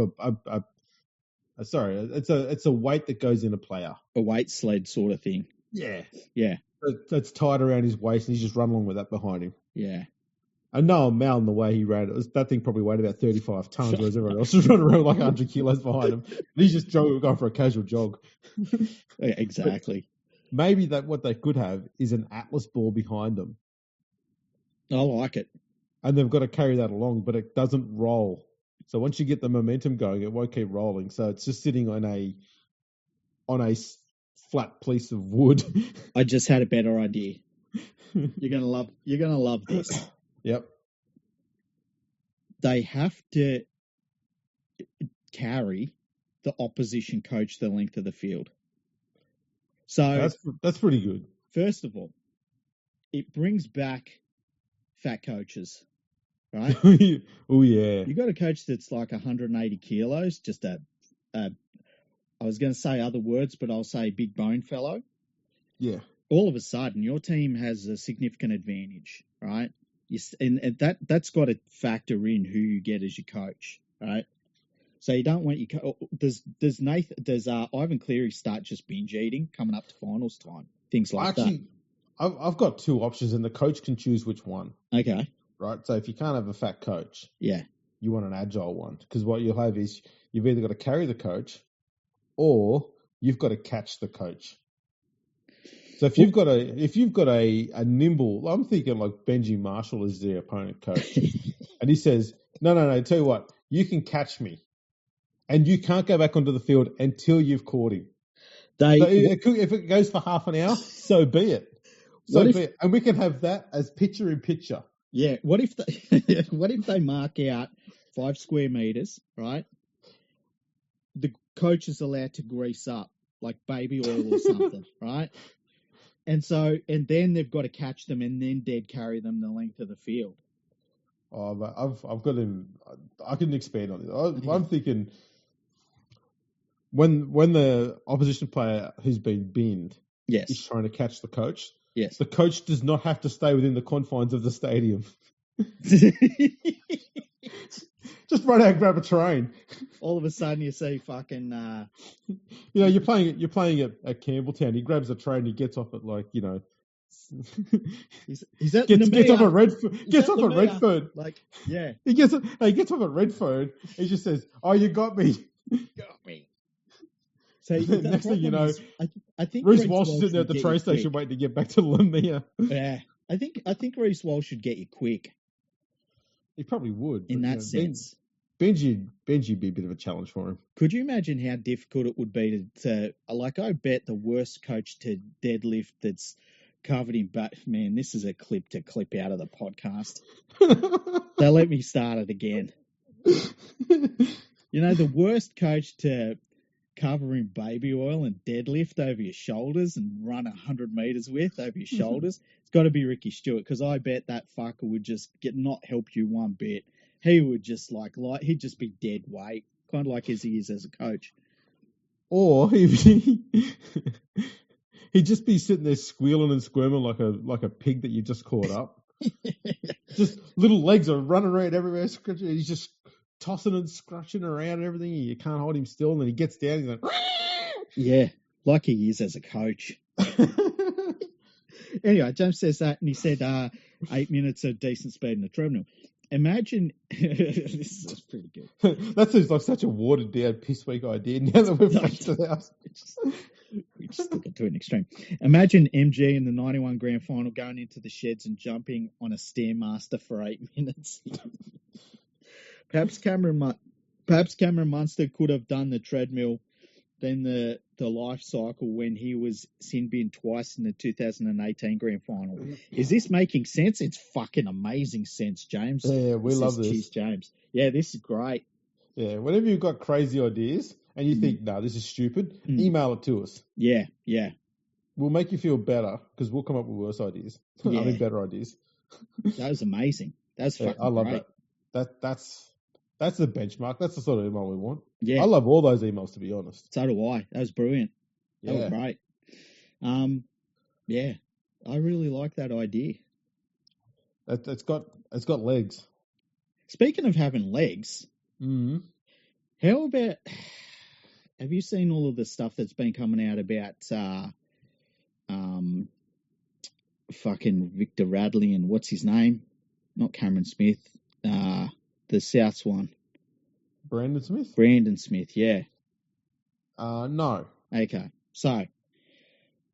it's a weight that goes in a plough. A weight sled sort of thing. Yeah. Yeah. That's tied around his waist, and he's just running along with that behind him. Yeah. I know Mal in the way he ran it. That thing probably weighed about 35 tons, whereas everyone else was running around like 100 kilos behind him. And he's just going for a casual jog. Yeah, exactly. But maybe what they could have is an Atlas ball behind them. I like it. And they've got to carry that along, but it doesn't roll. So once you get the momentum going, it won't keep rolling. So it's just sitting on a flat piece of wood. I just had a better idea. You're gonna love this. Yep. They have to carry the opposition coach the length of the field. So that's pretty good. First of all, it brings back fat coaches, right? Oh yeah. You got a coach that's like 180 kilos, just I was going to say other words, but I'll say big bone fellow. Yeah. All of a sudden, your team has a significant advantage, right? And that's got to factor in who you get as your coach, right? So you don't want your does Ivan Cleary start just binge eating coming up to finals time, things like that. I've got two options, and the coach can choose which one. Okay. Right. So if you can't have a fat coach, you want an agile one, because what you'll have is you've either got to carry the coach, or you've got to catch the coach. So if you've got a nimble, I'm thinking like Benji Marshall is the opponent coach, and he says, no, tell you what, you can catch me, and you can't go back onto the field until you've caught him. If it goes for half an hour, so be it. And we can have that as picture in picture. Yeah. What if they mark out 5 square meters, right? The coach is allowed to grease up like baby oil or something, right? And then they've got to catch them and then dead carry them the length of the field. Oh, but I've got him. I can expand on it. I'm thinking when the opposition player who's been binned is trying to catch the coach, the coach does not have to stay within the confines of the stadium. Just run out and grab a train. All of a sudden, you see fucking. You're playing at Campbelltown. He grabs a train. He gets off at He's at gets off at Redfern. Gets off at Redfern. Like, yeah. He gets off at Redfern. He just says, "Oh, you got me." Got me. So next thing you know, I think Reece Walsh is sitting at the train station waiting to get back to Lamia. Yeah, I think Reece Walsh should get you quick. He probably would. In that sense. Benji would be a bit of a challenge for him. Could you imagine how difficult it would be to I bet the worst coach to deadlift that's covered in man, this is a clip to clip out of the podcast. They let me start it again. The worst coach to cover in baby oil and deadlift over your shoulders and run 100 meters with over your shoulders, it's got to be Ricky Stewart, because I bet that fucker would just not help you one bit. He would just he'd just be dead weight, kind of like as he is as a coach. Or he'd just be sitting there squealing and squirming like a pig that you just caught up. Just little legs are running around everywhere. He's just tossing and scratching around and everything. You can't hold him still. And then he gets down. He's like, yeah. like he is as a coach. Anyway, James says that, and he said 8 minutes of decent speed in the treadmill. Imagine this is pretty good. That seems like such a watered down piss weak idea. Now that we've fleshed it out, we just took it to an extreme. Imagine MG in the 91 grand final going into the sheds and jumping on a Stairmaster for 8 minutes. Perhaps Cameron Munster could have done the treadmill, then the life cycle when he was sin binned twice in the 2018 grand final. Is this making sense? It's fucking amazing sense, James. Yeah, we love this. Cheers, James. Yeah, this is great. Yeah, whenever you've got crazy ideas and you think, no, this is stupid, email it to us. Yeah. We'll make you feel better because we'll come up with worse ideas. Yeah. I mean, better ideas. That was amazing. That's fucking I love great. That's the benchmark. That's the sort of email we want. Yeah. I love all those emails, to be honest. So do I. That was brilliant. That was great. Yeah, I really like that idea. It's got legs. Speaking of having legs, how about, have you seen all of the stuff that's been coming out about fucking Victor Radley and what's his name? Not Cameron Smith. The Souths one. Brandon Smith, yeah. No. Okay. So,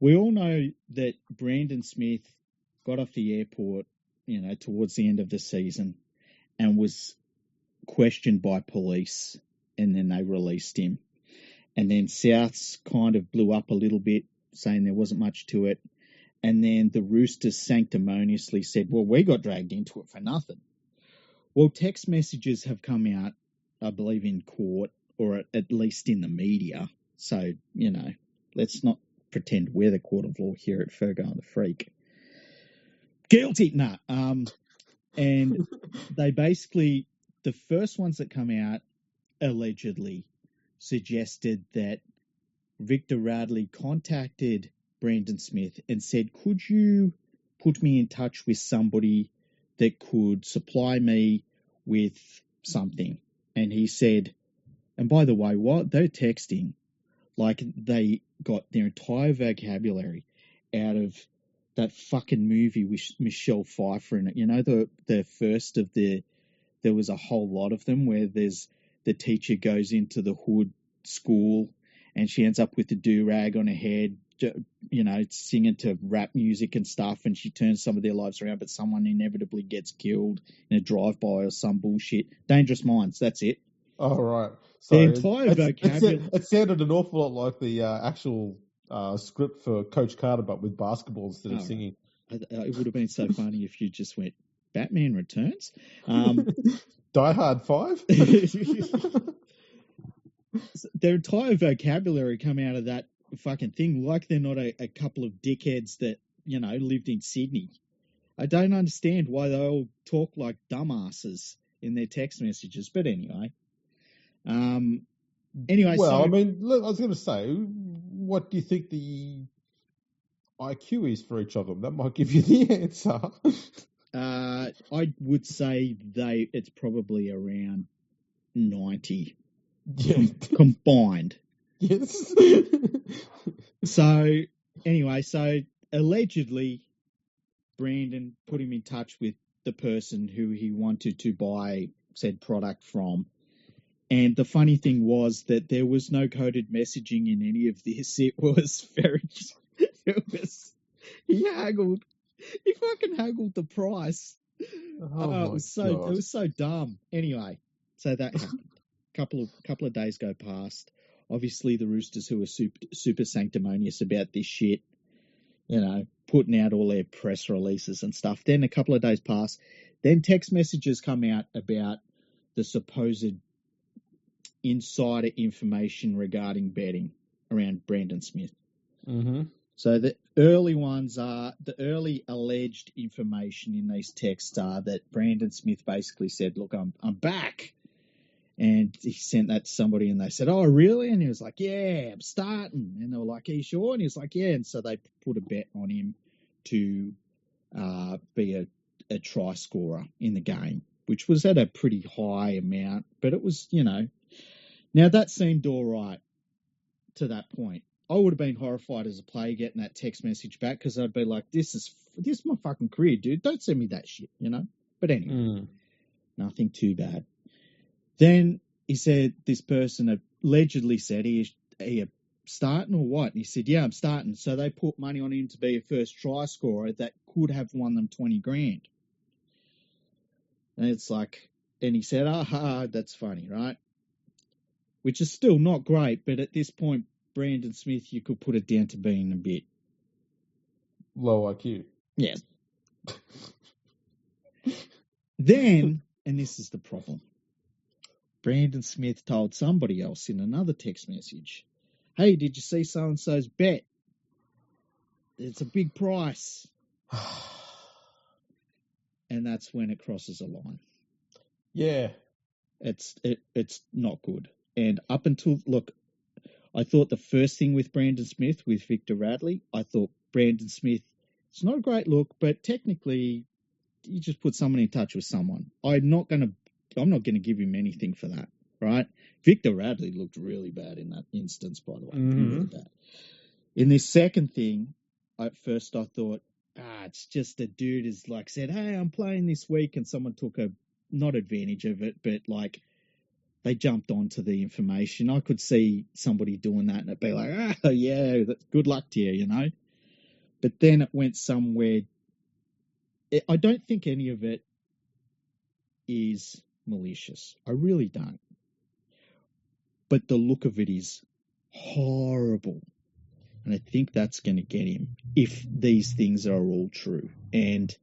we all know that Brandon Smith got off the airport, towards the end of the season and was questioned by police, and then they released him. And then Souths kind of blew up a little bit, saying there wasn't much to it. And then the Roosters sanctimoniously said, well, we got dragged into it for nothing. Well, text messages have come out, I believe, in court, or at least in the media. So, let's not pretend we're the court of law here at Fergo and the Freak. Guilty. Nah. And they basically, the first ones that come out allegedly suggested that Victor Radley contacted Brandon Smith and said, could you put me in touch with somebody that could supply me with something? And he said, and by the way, while they're texting, like they got their entire vocabulary out of that fucking movie with Michelle Pfeiffer in it. The first of there was a whole lot of them where there's the teacher goes into the hood school and she ends up with the do-rag on her head, singing to rap music and stuff, and she turns some of their lives around, but someone inevitably gets killed in a drive-by or some bullshit. Dangerous Minds, that's it. Oh, right. Sorry. The entire vocabulary. It sounded an awful lot like the actual script for Coach Carter, but with basketball instead of singing. It would have been so funny if you just went, Batman Returns? Die Hard 5? Their entire vocabulary come out of that fucking thing, like they're not a couple of dickheads that, lived in Sydney. I don't understand why they all talk like dumbasses in their text messages, but anyway. Well, I was going to say, what do you think the IQ is for each of them? That might give you the answer. I would say it's probably around 90 combined. Yes. So allegedly Brandon put him in touch with the person who he wanted to buy said product from. And the funny thing was that there was no coded messaging in any of this. He fucking haggled the price. It was so dumb. Anyway, so that happened. Couple of days go past. Obviously, the Roosters, who are super sanctimonious about this shit, putting out all their press releases and stuff. Then a couple of days pass. Then text messages come out about the supposed insider information regarding betting around Brandon Smith. Mm-hmm. So the early alleged information in these texts are that Brandon Smith basically said, look, I'm back. And he sent that to somebody and they said, oh, really? And he was like, yeah, I'm starting. And they were like, are you sure? And he was like, yeah. And so they put a bet on him to be a try scorer in the game, which was at a pretty high amount. But it was, now that seemed all right to that point. I would have been horrified as a player getting that text message back because I'd be like, this is my fucking career, dude. Don't send me that shit, you know? But anyway, nothing too bad. Then he said this person allegedly said, are you starting or what? And he said, yeah, I'm starting. So they put money on him to be a first try scorer that could have won them 20 grand. And it's like, and he said, that's funny, right? Which is still not great, but at this point, Brandon Smith, you could put it down to being a bit low IQ. Yes. Then, and this is the problem, Brandon Smith told somebody else in another text message, hey, did you see so-and-so's bet? It's a big price. And that's when it crosses a line. Yeah. It's not good. And up until, look, I thought the first thing with Brandon Smith, with Victor Radley, I thought Brandon Smith, it's not a great look, but technically you just put someone in touch with someone. I'm not going to give him anything for that, right? Victor Radley looked really bad in that instance, by the way. Really bad. In this second thing, at first I thought, it's just a dude is like said, hey, I'm playing this week, and someone took not advantage of it, but like they jumped onto the information. I could see somebody doing that and it'd be like, yeah, good luck to you, you know? But then it went somewhere. I don't think any of it is malicious. I really don't. But the look of it is horrible. And I think that's going to get him if these things are all true. And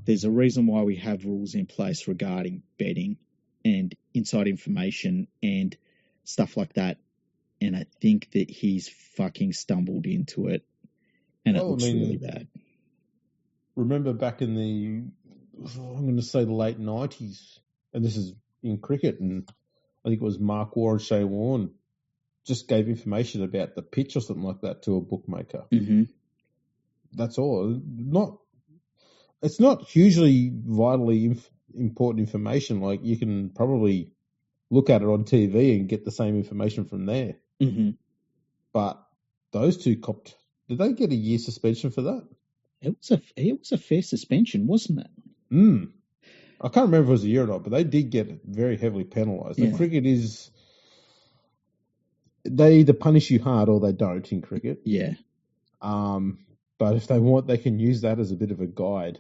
there's a reason why we have rules in place regarding betting and inside information and stuff like that. And I think that he's fucking stumbled into it. And it looks really bad. Remember back in I'm going to say the late 90s, and this is in cricket, and I think it was Mark Waugh and Shea Warne just gave information about the pitch or something like that to a bookmaker. Mm-hmm. That's all. It's not hugely vitally important information. Like, you can probably look at it on TV and get the same information from there. Mm-hmm. But those two copped. Did they get a year suspension for that? It was a fair suspension, wasn't it? I can't remember if it was a year or not, but they did get very heavily penalised. Yeah. And cricket is, they either punish you hard or they don't in cricket. Yeah. But if they want, they can use that as a bit of a guide.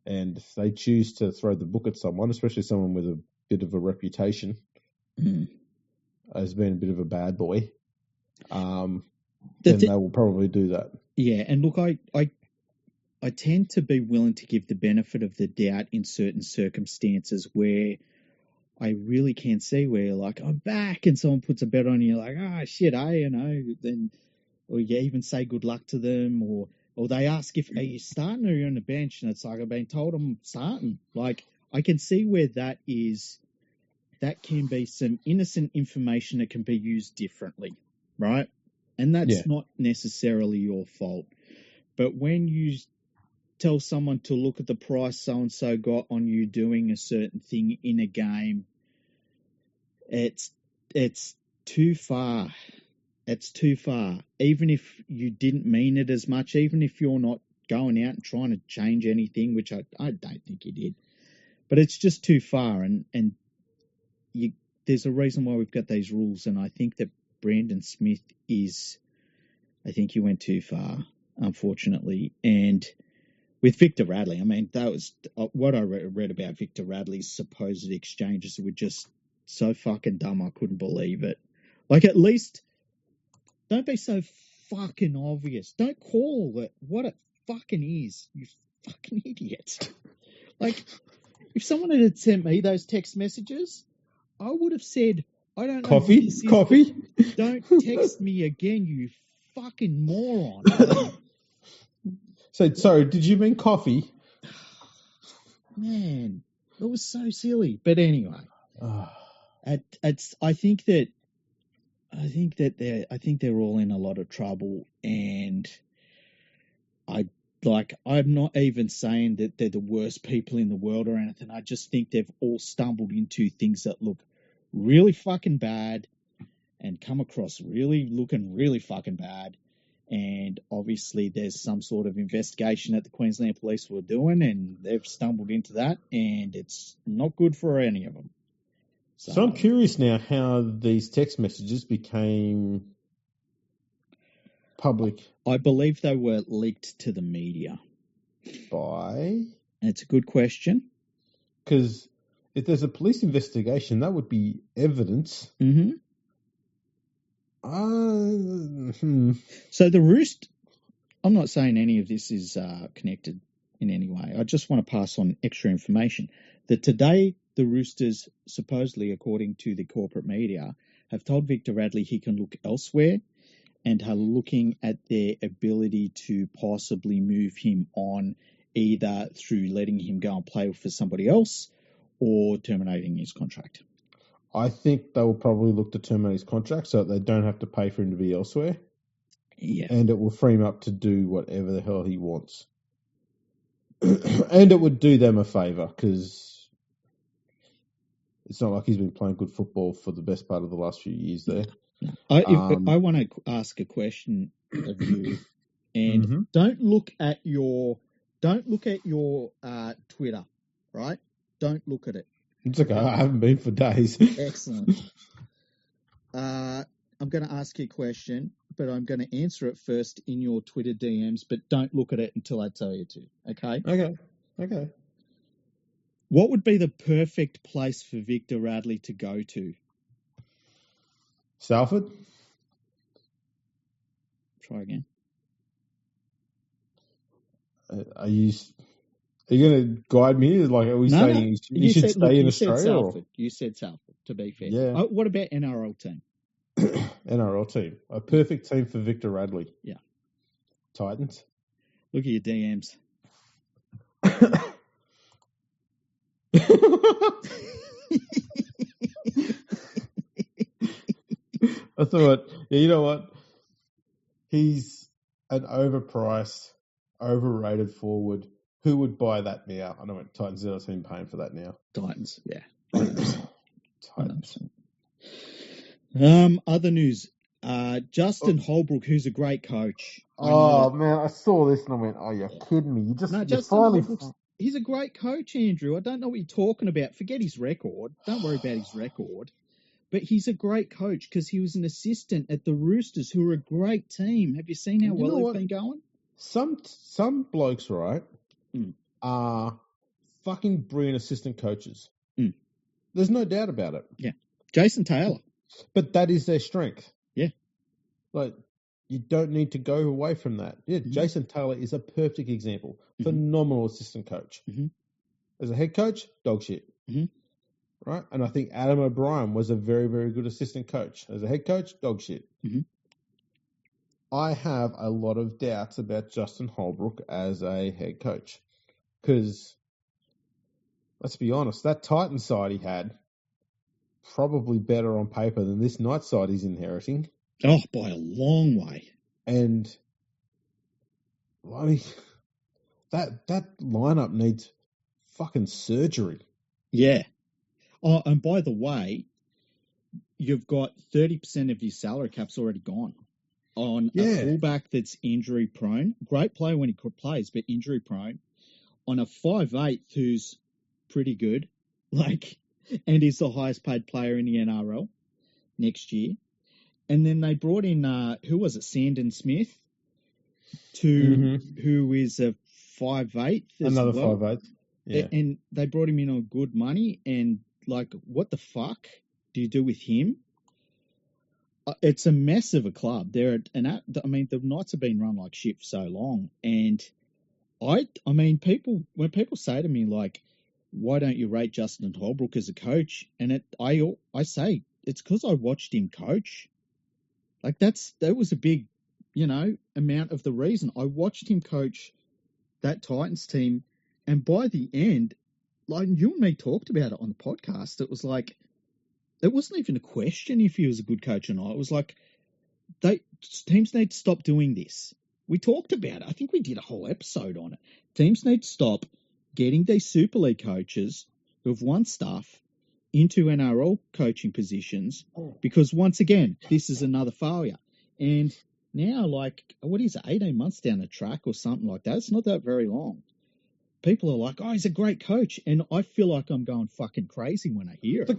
And if they choose to throw the book at someone, especially someone with a bit of a reputation as being a bit of a bad boy, then they will probably do that. Yeah, and look, I tend to be willing to give the benefit of the doubt in certain circumstances where I really can see where you're like, I'm back, and someone puts a bet on you, like, shit, you know, then, or you even say good luck to them, or they ask are you starting or are you on the bench, and it's like, I've been told I'm starting. Like, I can see where that can be some innocent information that can be used differently, right? And that's not necessarily your fault. But when you tell someone to look at the price so-and-so got on you doing a certain thing in a game, it's too far. It's too far. Even if you didn't mean it as much, even if you're not going out and trying to change anything, which I don't think you did. But it's just too far. And there's a reason why we've got these rules. And I think that Brandon Smith I think he went too far, unfortunately. And with Victor Radley, I mean, that was what I read about Victor Radley's supposed exchanges were just so fucking dumb. I couldn't believe it. Like, at least don't be so fucking obvious. Don't call it what it fucking is, you fucking idiot. Like, if someone had sent me those text messages, I would have said, I don't know. Coffee? Don't text me again, you fucking moron. So, sorry, did you mean coffee? Man, it was so silly. But anyway, I think they're all in a lot of trouble, and I'm not even saying that they're the worst people in the world or anything. I just think they've all stumbled into things that look really fucking bad, and come across looking really fucking bad. And obviously there's some sort of investigation that the Queensland Police were doing, and they've stumbled into that, and it's not good for any of them. So I'm curious now how these text messages became public. I believe they were leaked to the media. By? It's a good question. Because if there's a police investigation, that would be evidence. Mm-hmm. So the Roost, I'm not saying any of this is connected in any way. I just want to pass on extra information that today the Roosters, supposedly according to the corporate media, have told Victor Radley he can look elsewhere and are looking at their ability to possibly move him on, either through letting him go and play for somebody else or terminating his contract. I think they will probably look to terminate his contract so that they don't have to pay for him to be elsewhere. Yeah. And it will free him up to do whatever the hell he wants. And it would do them a favour because it's not like he's been playing good football for the best part of the last few years there. I want to ask a question of you, and don't look at your Twitter, right? Don't look at it. It's okay. I haven't been for days. Excellent. I'm going to ask you a question, but I'm going to answer it first in your Twitter DMs, but don't look at it until I tell you to, okay? Okay. What would be the perfect place for Victor Radley to go to? Salford? Try again. Are you going to guide me? Like, are we saying you should stay in Australia? You said Salford, to be fair. Yeah. What about NRL team? NRL team. A perfect team for Victor Radley. Yeah. Titans. Look at your DMs. I thought, you know what? He's an overpriced, overrated forward. Who would buy that now? I know Titans are seem paying for that now. Titans, yeah. Titans. Other news. Justin Holbrook, who's a great coach. Man, I saw this and I went, "Oh, you're kidding me!" He's a great coach, Andrew. I don't know what you're talking about. Forget his record. Don't worry about his record. But he's a great coach because he was an assistant at the Roosters, who are a great team. Have you seen how well they've been going? Some blokes, right, are fucking brilliant assistant coaches. There's no doubt about it. Yeah. Jason Taylor. But that is their strength. Yeah. Like, you don't need to go away from that. Yeah, Jason Taylor is a perfect example. Phenomenal assistant coach. As a head coach, dog shit. Right? And I think Adam O'Brien was a very, very good assistant coach. As a head coach, dog shit. I have a lot of doubts about Justin Holbrook as a head coach. Because, let's be honest, that Titan side he had, probably better on paper than this Knight side he's inheriting. Oh, by a long way. And, I mean, that lineup needs fucking surgery. Yeah. Oh, and by the way, you've got 30% of your salary cap's already gone on a fullback that's injury prone. Great player when he plays, but injury prone. On a 5'8" who's pretty good, and is the highest paid player in the NRL next year. And then they brought in, who was it, Sandon Smith, who is a 5'8". Another 5'8". Yeah. And they brought him in on good money, and what the fuck do you do with him? It's a mess of a club. The Knights have been run like shit for so long, and when people say to me why don't you rate Justin Holbrook as a coach? And I say it's because I watched him coach. That was a big, amount of the reason. I watched him coach that Titans team, and by the end, you and me talked about it on the podcast. It was it wasn't even a question if he was a good coach or not. It was teams need to stop doing this. We talked about it. I think we did a whole episode on it. Teams need to stop getting these Super League coaches who have won stuff into NRL coaching positions because, once again, this is another failure. And now, like, what is it, 18 months down the track or something like that? It's not that very long. People are like, oh, he's a great coach. And I feel like I'm going fucking crazy when I hear it.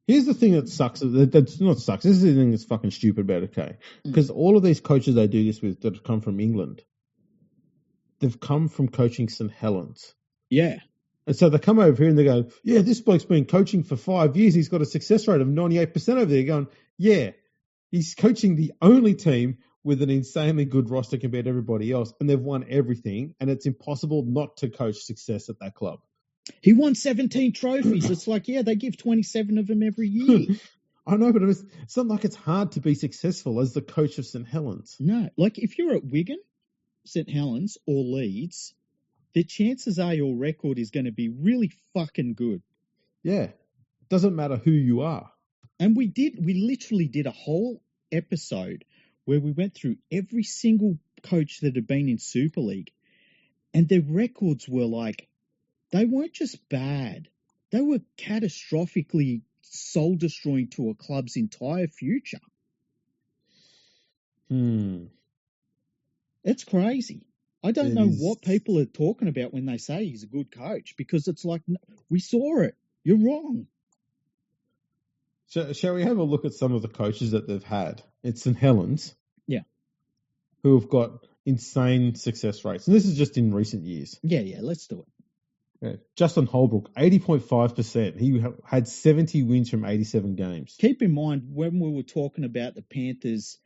Here's the thing that sucks. That's not sucks. This is the thing that's fucking stupid about it, okay? Because all of these coaches they do this with that have come from England, they've come from coaching St. Helens. Yeah. And so they come over here and they go, yeah, this bloke's been coaching for 5 years. He's got a success rate of 98% over there. Going, yeah, he's coaching the only team with an insanely good roster compared to everybody else, and they've won everything, and it's impossible not to coach success at that club. He won 17 trophies. It's like, yeah, they give 27 of them every year. I know, but it's not like it's hard to be successful as the coach of St. Helens. No, like if you're at Wigan, St. Helens, or Leeds, the chances are your record is going to be really fucking good. Yeah. Doesn't matter who you are. And we literally did a whole episode where we went through every single coach that had been in Super League, and their records were like, they weren't just bad. They were catastrophically soul-destroying to a club's entire future. It's crazy. I don't know what people are talking about when they say he's a good coach, because it's like, we saw it. You're wrong. Shall we have a look at some of the coaches that they've had? It's St. Helens. Yeah. Who have got insane success rates. And this is just in recent years. Yeah, let's do it. Yeah. Justin Holbrook, 80.5%. He had 70 wins from 87 games. Keep in mind, when we were talking about the Panthers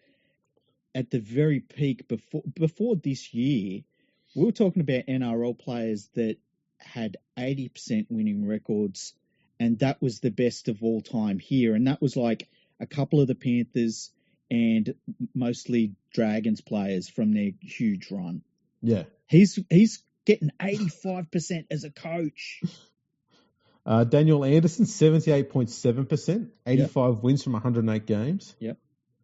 at the very peak before this year, we were talking about NRL players that had 80% winning records, and that was the best of all time here. And that was like a couple of the Panthers and mostly Dragons players from their huge run. Yeah. He's getting 85% as a coach. Daniel Anderson, 78.7%, 85 wins from 108 games. Yep.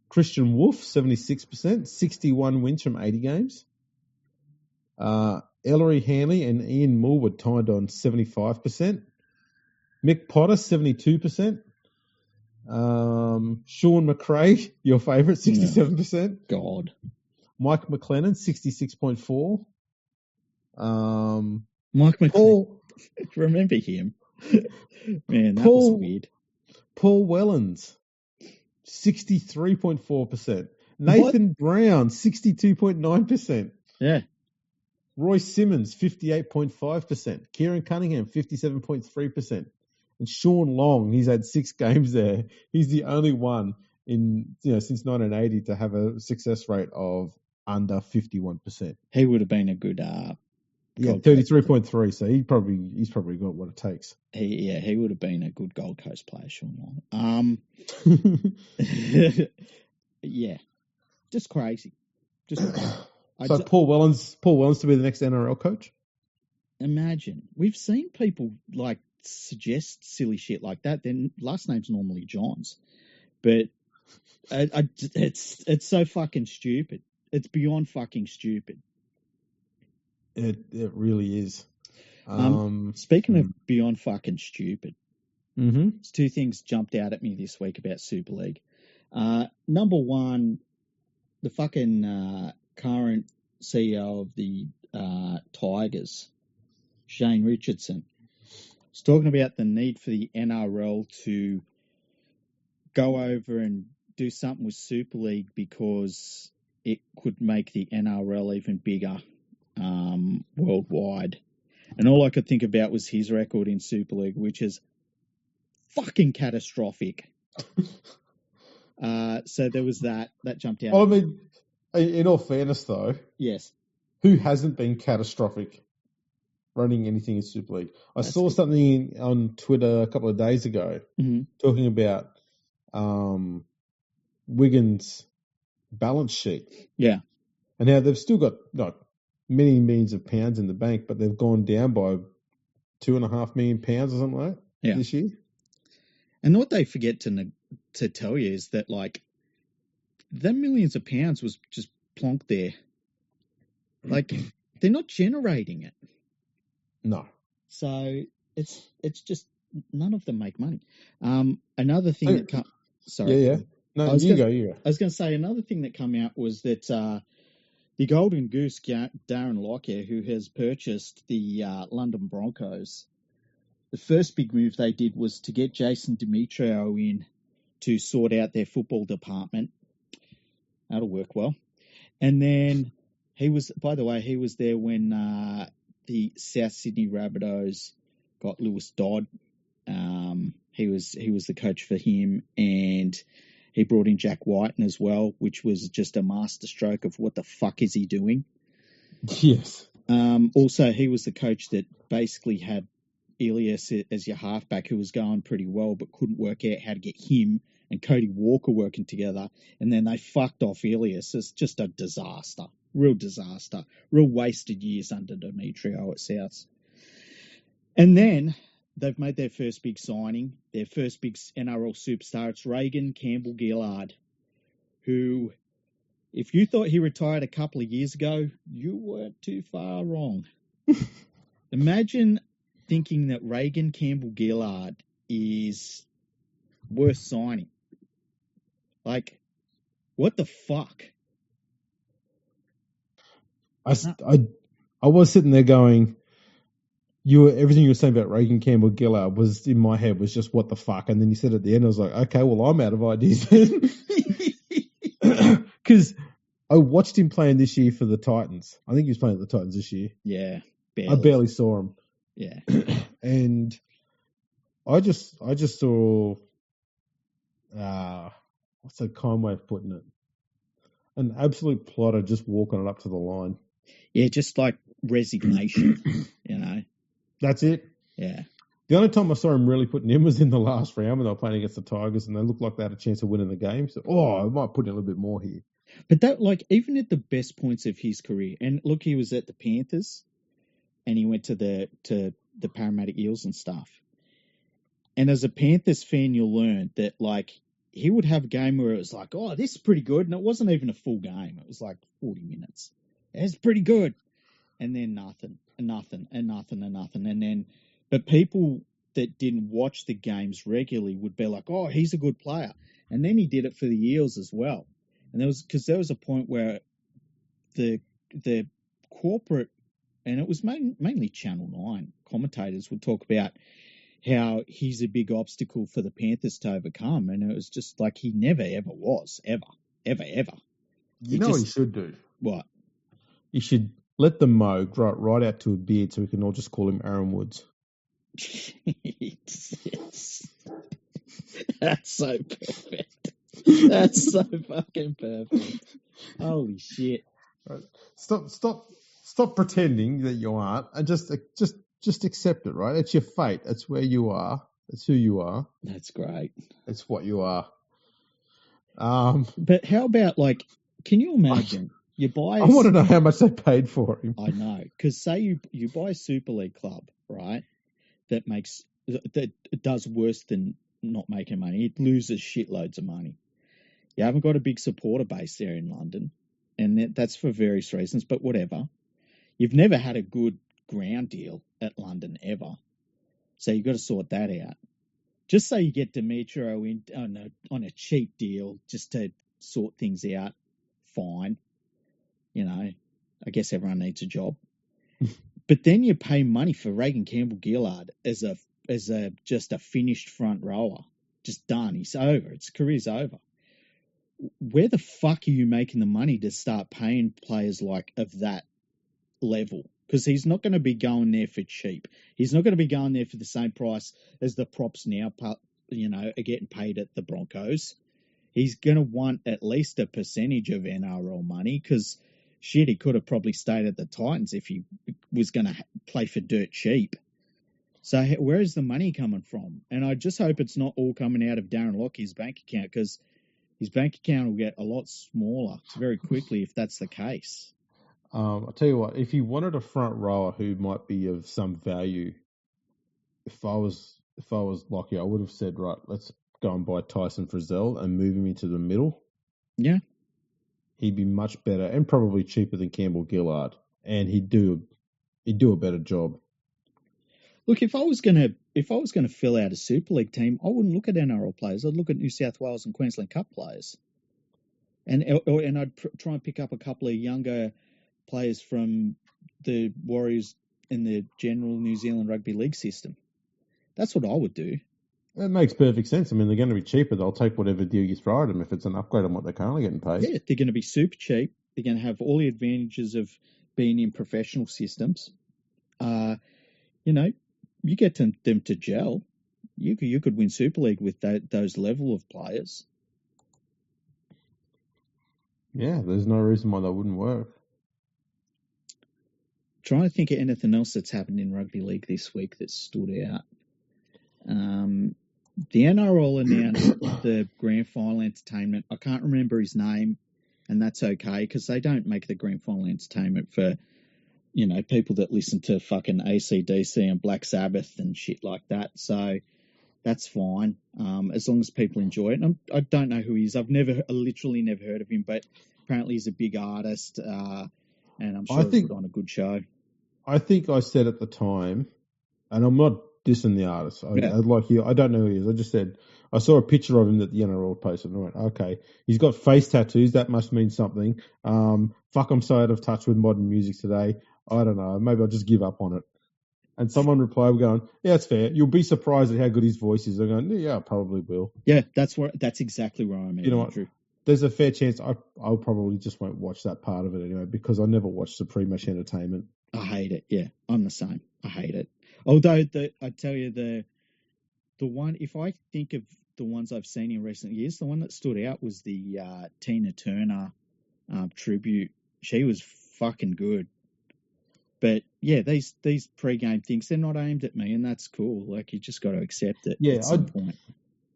Christian Wolf, 76%, 61 wins from 80 games. Ellery Hanley and Ian Moore were tied on 75%. Mick Potter, 72%. Sean McRae, your favourite, 67%. God. Mike McLennan, 66.4%. Mike McLennan. Remember him? Man, that was weird. Paul Wellens, 63.4%. Nathan Brown, 62.9%. Yeah. Roy Simmons, 58.5%. Kieran Cunningham, 57.3%. And Sean Long, he's had 6 games there. He's the only one since 1980 to have a success rate of under 51%. He would have been a good 33.3. So he's probably got what it takes. He would have been a good Gold Coast player, Sean Long. Yeah, just crazy. So Paul Wellens to be the next NRL coach? Imagine. We've seen people like suggest silly shit like that. Then last name's normally Johns, but it's so fucking stupid. It's beyond fucking stupid. It really is. Speaking of beyond fucking stupid, there's 2 things jumped out at me this week about Super League. Number one, the fucking current CEO of the Tigers, Shane Richardson, was talking about the need for the NRL to go over and do something with Super League because it could make the NRL even bigger worldwide. And all I could think about was his record in Super League, which is fucking catastrophic. So there was that jumped out. I mean, in all fairness, though, yes, who hasn't been catastrophic running anything in Super League? I saw something on Twitter a couple of days ago talking about Wigan's balance sheet. Yeah, and how they've still got many millions of pounds in the bank, but they've gone down by £2.5 million or something like that this year. And what they forget to tell you is that like that millions of pounds was just plonked there. Like they're not generating it. No. So it's just none of them make money. Another thing that come. Sorry. Yeah. No, you go. I was going to say another thing that came out was that the Golden Goose, Darren Lockyer, who has purchased the London Broncos, the first big move they did was to get Jason Demetrio in to sort out their football department. That'll work well. And then he was there when the South Sydney Rabbitohs got Lewis Dodd. He was the coach for him, and he brought in Jack Whiten as well, which was just a masterstroke of what the fuck is he doing. Yes. Also, he was the coach that basically had Elias as your halfback, who was going pretty well, but couldn't work out how to get him and Cody Walker working together. And then they fucked off Elias. It's just a disaster. Real disaster. Real wasted years under Demetrio at Souths. And then they've made their first big signing, their first big NRL superstar. It's Reagan Campbell-Gillard, who, if you thought he retired a couple of years ago, you weren't too far wrong. Imagine thinking that Reagan Campbell-Gillard is worth signing. Like, what the fuck? I was sitting there going, everything you were saying about Reagan Campbell-Gillard was in my head was just what the fuck, and then you said at the end, I was like, okay, well, I'm out of ideas then. Because I watched him playing this year for the Titans. I think he was playing at the Titans this year. Yeah, I barely saw him. Yeah, and I just saw what's a kind way of putting it? An absolute plotter just walking it up to the line. Yeah, just like resignation, you know. That's it. Yeah. The only time I saw him really putting in was in the last round when they were playing against the Tigers, and they looked like they had a chance of winning the game. So, I might put in a little bit more here. But that, like, even at the best points of his career, and look, he was at the Panthers, and he went to the Parramatta Eels and stuff. And as a Panthers fan, you'll learn that, like, he would have a game where it was like, oh, this is pretty good. And it wasn't even a full game. It was like 40 minutes. It's pretty good. And then nothing. And then, but people that didn't watch the games regularly would be like, oh, he's a good player. And then he did it for the Eels as well. And there was a point where the corporate, and it was mainly Channel 9 commentators would talk about how he's a big obstacle for the Panthers to overcome. And it was just like he never, ever was. Ever. You know what he should do? What? He should let the mow grow it right out to a beard so we can all just call him Aaron Woods. Yes. That's so perfect. That's so fucking perfect. Holy shit. Right. Stop pretending that you aren't, and just accept it, right? It's your fate. That's where you are. That's who you are. That's great. That's what you are. But how about, like, can you imagine you buy? I want to know how much they paid for him. I know, because say you buy a Super League club, right? That does worse than not making money. It loses shitloads of money. You haven't got a big supporter base there in London, and that's for various reasons. But whatever, you've never had a good ground deal at London ever, so you've got to sort that out. Just say you get Demetrio in on a cheap deal just to sort things out. Fine, you know, I guess everyone needs a job. But then you pay money for Reagan Campbell-Gillard as a just a finished front rower, just done. He's over. His career's over. Where the fuck are you making the money to start paying players like of that level? Because he's not going to be going there for cheap. He's not going to be going there for the same price as the props now, you know, are getting paid at the Broncos. He's going to want at least a percentage of NRL money because, shit, he could have probably stayed at the Titans if he was going to play for dirt cheap. So where is the money coming from? And I just hope it's not all coming out of Darren Lockyer's bank account, because his bank account will get a lot smaller very quickly if that's the case. I'll tell you what, if he wanted a front rower who might be of some value, if I was Lockyer, I would have said, right, let's go and buy Tyson Frizzell and move him into the middle. Yeah. He'd be much better and probably cheaper than Campbell-Gillard, and he'd do a better job. Look, if I was going to if I was going to fill out a Super League team, I wouldn't look at NRL players. I'd look at New South Wales and Queensland Cup players, and I'd try and pick up a couple of younger players from the Warriors in the general New Zealand Rugby League system. That's what I would do. That makes perfect sense. I mean, they're going to be cheaper. They'll take whatever deal you throw at them if it's an upgrade on what they're currently getting paid. Yeah, they're going to be super cheap. They're going to have all the advantages of being in professional systems. You get them to gel. You could win Super League with those level of players. Yeah, there's no reason why that wouldn't work. Trying to think of anything else that's happened in Rugby League this week that stood out. The NRL announced the grand final entertainment. I can't remember his name, and that's okay because they don't make the grand final entertainment for, people that listen to fucking AC/DC and Black Sabbath and shit like that. So that's fine, as long as people enjoy it. And I don't know who he is. I've literally never heard of him, but apparently he's a big artist, and I'm sure he'll put on a good show. I think I said at the time, and I'm not dissing the artist. I don't know who he is. I just said I saw a picture of him that the NRL posted, and I went, okay, he's got face tattoos. That must mean something. Fuck, I'm so out of touch with modern music today. I don't know. Maybe I'll just give up on it. And someone replied going, yeah, it's fair. You'll be surprised at how good his voice is. I'm going, yeah, I probably will. Yeah, that's exactly where I'm at. You know what? There's a fair chance I'll probably just won't watch that part of it anyway because I never watched the pre-match entertainment. I hate it. Yeah, I'm the same. I hate it. Although I tell you the one, if I think of the ones I've seen in recent years, the one that stood out was the Tina Turner tribute. She was fucking good. But yeah, these pre-game things, they're not aimed at me, and that's cool. Like, you just got to accept it at some point.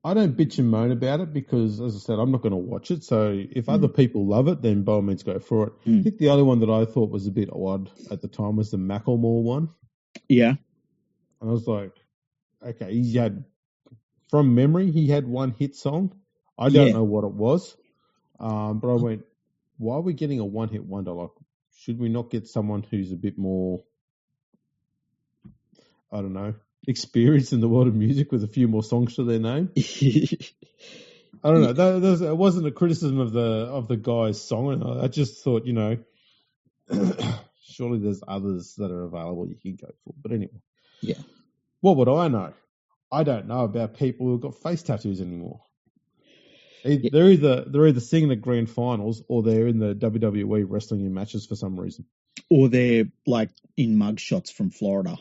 I don't bitch and moan about it because, as I said, I'm not going to watch it. So if other people love it, then by all means go for it. I think the other one that I thought was a bit odd at the time was the Macklemore one. Yeah. And I was like, okay, from memory, he had one hit song. I don't know what it was. But I went, why are we getting a one-hit wonder? Like, should we not get someone who's a bit more, I don't know, experienced in the world of music with a few more songs to their name? I don't know. It wasn't a criticism of the guy's song. I just thought, surely there's others that are available you can go for. But anyway. Yeah. What would I know? I don't know about people who've got face tattoos anymore. They're either singing at grand finals or they're in the WWE wrestling in matches for some reason. Or they're like in mugshots from Florida.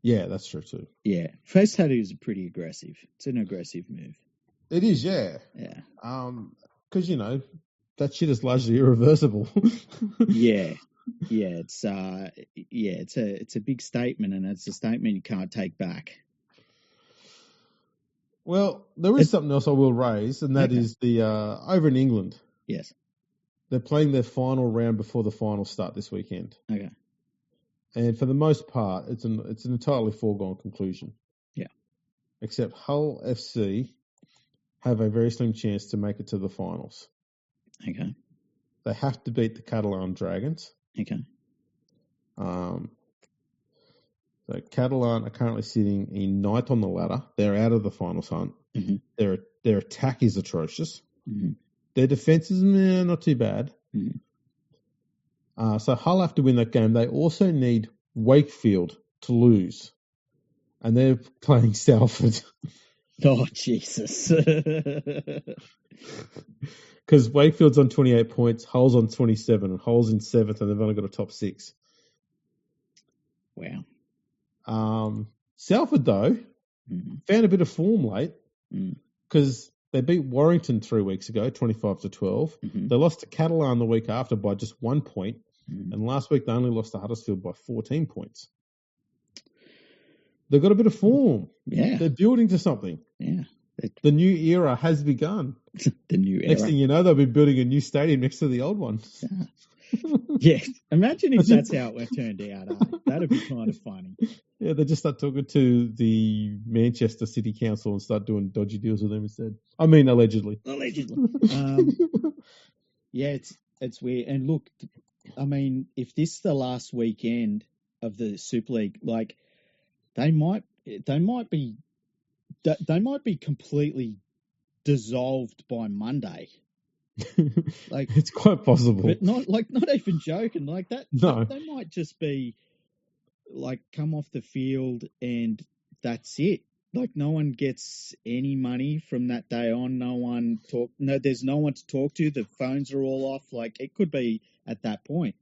Yeah, that's true too. Yeah. Face tattoos are pretty aggressive. It's an aggressive move. It is, yeah. Yeah. Because, that shit is largely irreversible. Yeah. Yeah, it's a big statement, and it's a statement you can't take back. Well, there is something else I will raise, and that is the over in England. Yes. They're playing their final round before the finals start this weekend. Okay. And for the most part, it's an entirely foregone conclusion. Yeah. Except Hull FC have a very slim chance to make it to the finals. Okay. They have to beat the Catalan Dragons. Okay. So Catalan are currently sitting in ninth on the ladder. They're out of the finals hunt. Mm-hmm. Their attack is atrocious. Mm-hmm. Their defense is not too bad. Mm-hmm. So Hull have to win that game. They also need Wakefield to lose. And they're playing Salford. Oh, Jesus. Because Wakefield's on 28 points, Hull's on 27, and Hull's in 7th, and they've only got a top 6. Wow. Salford, though, found a bit of form late because they beat Warrington 3 weeks ago, 25-12. Mm-hmm. They lost to Catalan the week after by just 1 point, and last week they only lost to Huddersfield by 14 points. They've got a bit of form. Yeah. They're building to something. Yeah. The new era has begun. The new era. Next thing you know, they'll be building a new stadium next to the old one. Yeah. Yeah. Imagine if that's how it turned out. That'd be kind of funny. Yeah, they just start talking to the Manchester City Council and start doing dodgy deals with them instead. I mean, allegedly. Yeah, it's weird. And look, I mean, if this is the last weekend of the Super League, like, they might they might be completely dissolved by Monday. Like, it's quite possible, but not even joking. Like that, no. they might just be like come off the field and that's it. Like no one gets any money from that day on. There's no one to talk to. The phones are all off. Like it could be at that point.